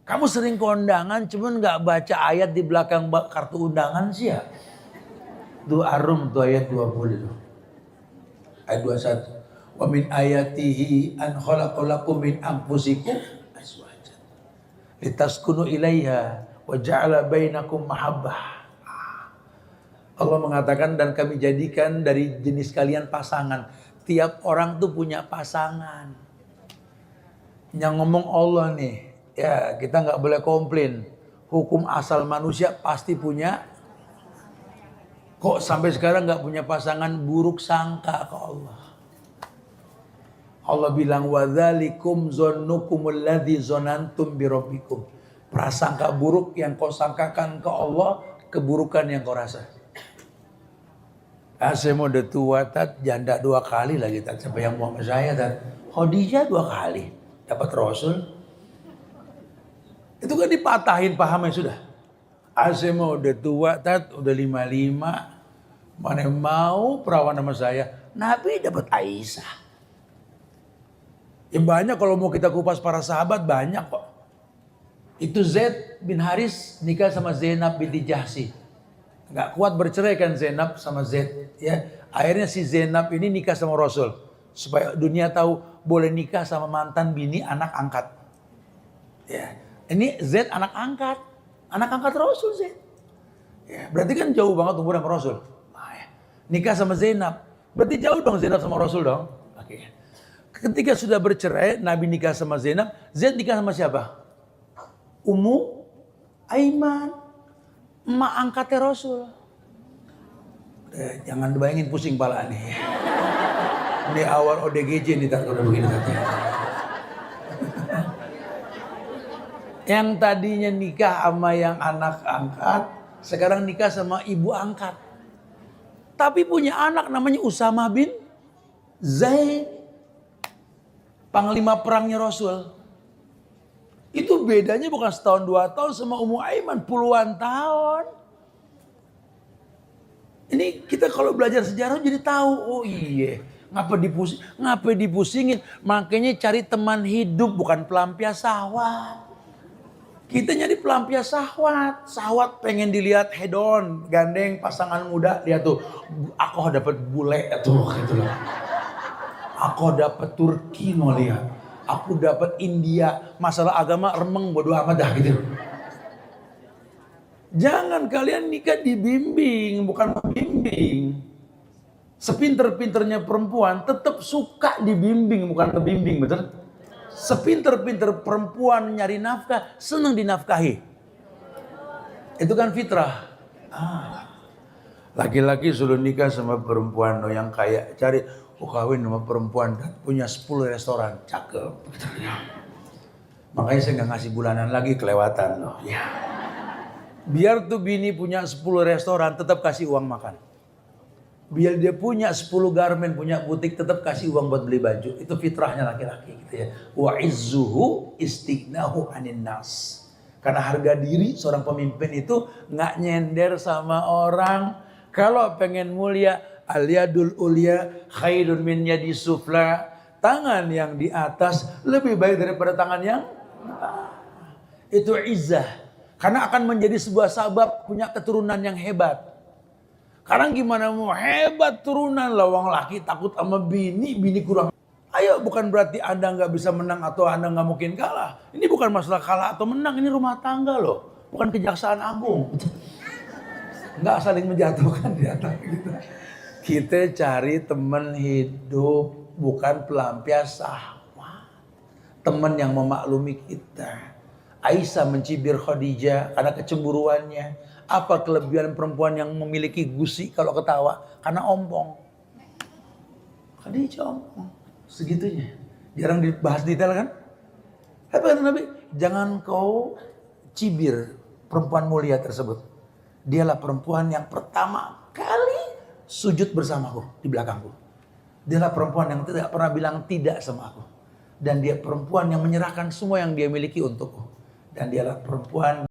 A: Kamu sering kondangan cuman nggak baca ayat di belakang kartu undangan sih ya. Itu Ar-Rum tuh ayat 20 tuh. Ayat 21. Wa min ayatihi an khalaqalakum min anfusikum azwajan litaskunu ilaiha wa ja'ala bainakum mahabbah. Allah mengatakan dan kami jadikan dari jenis kalian pasangan. Tiap orang tuh punya pasangan. Yang ngomong Allah nih, ya kita nggak boleh komplain. Hukum asal manusia pasti punya. Kok sampai sekarang nggak punya pasangan, buruk sangka ke Allah. Allah bilang wadzalikum zannukumul ladzi zanantum bi rabbikum. Prasangka buruk yang kau sangkakan ke Allah, keburukan yang kau rasa. Saya mau udah tua, tat, janda 2 kali lagi, tat. Siapa yang mau sama saya, tat? Khadijah 2 kali, dapat Rasul. Itu kan dipatahin pahamnya sudah. Saya mau udah tua, tat, udah 55. Mana mau perawan sama saya? Nabi dapat Aisyah. Ya banyak kalau mau kita kupas para sahabat banyak kok. Itu Zaid bin Haris nikah sama Zainab binti Jahsy. Gak kuat bercerai kan Zainab sama Zaid. Ya, akhirnya si Zainab ini nikah sama Rasul. Supaya dunia tahu boleh nikah sama mantan bini anak angkat. Ya, ini Zaid anak angkat. Anak angkat Rasul Zaid. Ya, berarti kan jauh banget umur sama Rasul. Nah, ya. Nikah sama Zainab. Berarti jauh dong Zainab sama Rasul dong. Oke. Ketika sudah bercerai, Nabi nikah sama Zainab. Zaid nikah sama siapa? Ummu Aiman, emak angkatnya Rasul. Jangan dibayangin pusing pala nih. Ini awal ODGJ nih udah begini katanya. Yang tadinya nikah sama yang anak angkat, sekarang nikah sama ibu angkat. Tapi punya anak namanya Usama bin Zaid, panglima perangnya Rasul. Itu bedanya bukan setahun 2 tahun sama Ummu Aiman puluhan tahun. Ini kita kalau belajar sejarah jadi tahu, oh iya, ngapa dipusingin? Makanya cari teman hidup bukan pelampias syahwat. Kita nyari pelampias syahwat. Syahwat pengen dilihat head on, gandeng pasangan muda, lihat tuh, aku dapat bule tuh gitu loh. Aku dapat Turki mau lihat. Aku dapat India, masalah agama remeng bodo amat dah gitu. Jangan kalian nikah dibimbing, bukan membimbing. Sepinter-pinternya perempuan tetap suka dibimbing, bukan kebimbing, betul? Sepinter-pinter perempuan nyari nafkah, senang dinafkahi. Itu kan fitrah. Laki-laki suruh nikah sama perempuan yang kaya, cari kawin sama perempuan dan punya 10 restoran, cakep. Makanya saya nggak ngasih bulanan lagi, kelewatan loh. Ya. Biar tuh bini punya 10 restoran, tetap kasih uang makan. Biar dia punya 10 garmen, punya butik, tetap kasih uang buat beli baju. Itu fitrahnya laki-laki gitu ya. Wa izzuhu istighnahu anin nas. Karena harga diri seorang pemimpin itu nggak nyender sama orang. Kalau pengen mulia, al-yadul ulya khairun min yadi sufla. tangan yang di atas lebih baik daripada tangan yang itu izzah. Karena akan menjadi sebuah sabab punya keturunan yang hebat. Sekarang gimana mau hebat turunan, lawang laki takut sama bini kurang. Ayo, bukan berarti Anda nggak bisa menang atau Anda nggak mungkin kalah. Ini bukan masalah kalah atau menang, ini rumah tangga loh, bukan kejaksaan agung. Nggak saling menjatuhkan di atas kita. Kita cari teman hidup, bukan pelampiasan. Teman yang memaklumi kita. Aisyah mencibir Khadijah karena kecemburuannya. Apa kelebihan perempuan yang memiliki gusi kalau ketawa? Karena ompong. Khadijah ompong. Segitunya. Jarang dibahas detail kan? Tapi kata Nabi, jangan kau cibir perempuan mulia tersebut. Dialah perempuan yang pertama kali sujud bersamaku di belakangku. Dialah perempuan yang tidak pernah bilang tidak sama aku. Dan dia perempuan yang menyerahkan semua yang dia miliki untukku. Dan dialah perempuan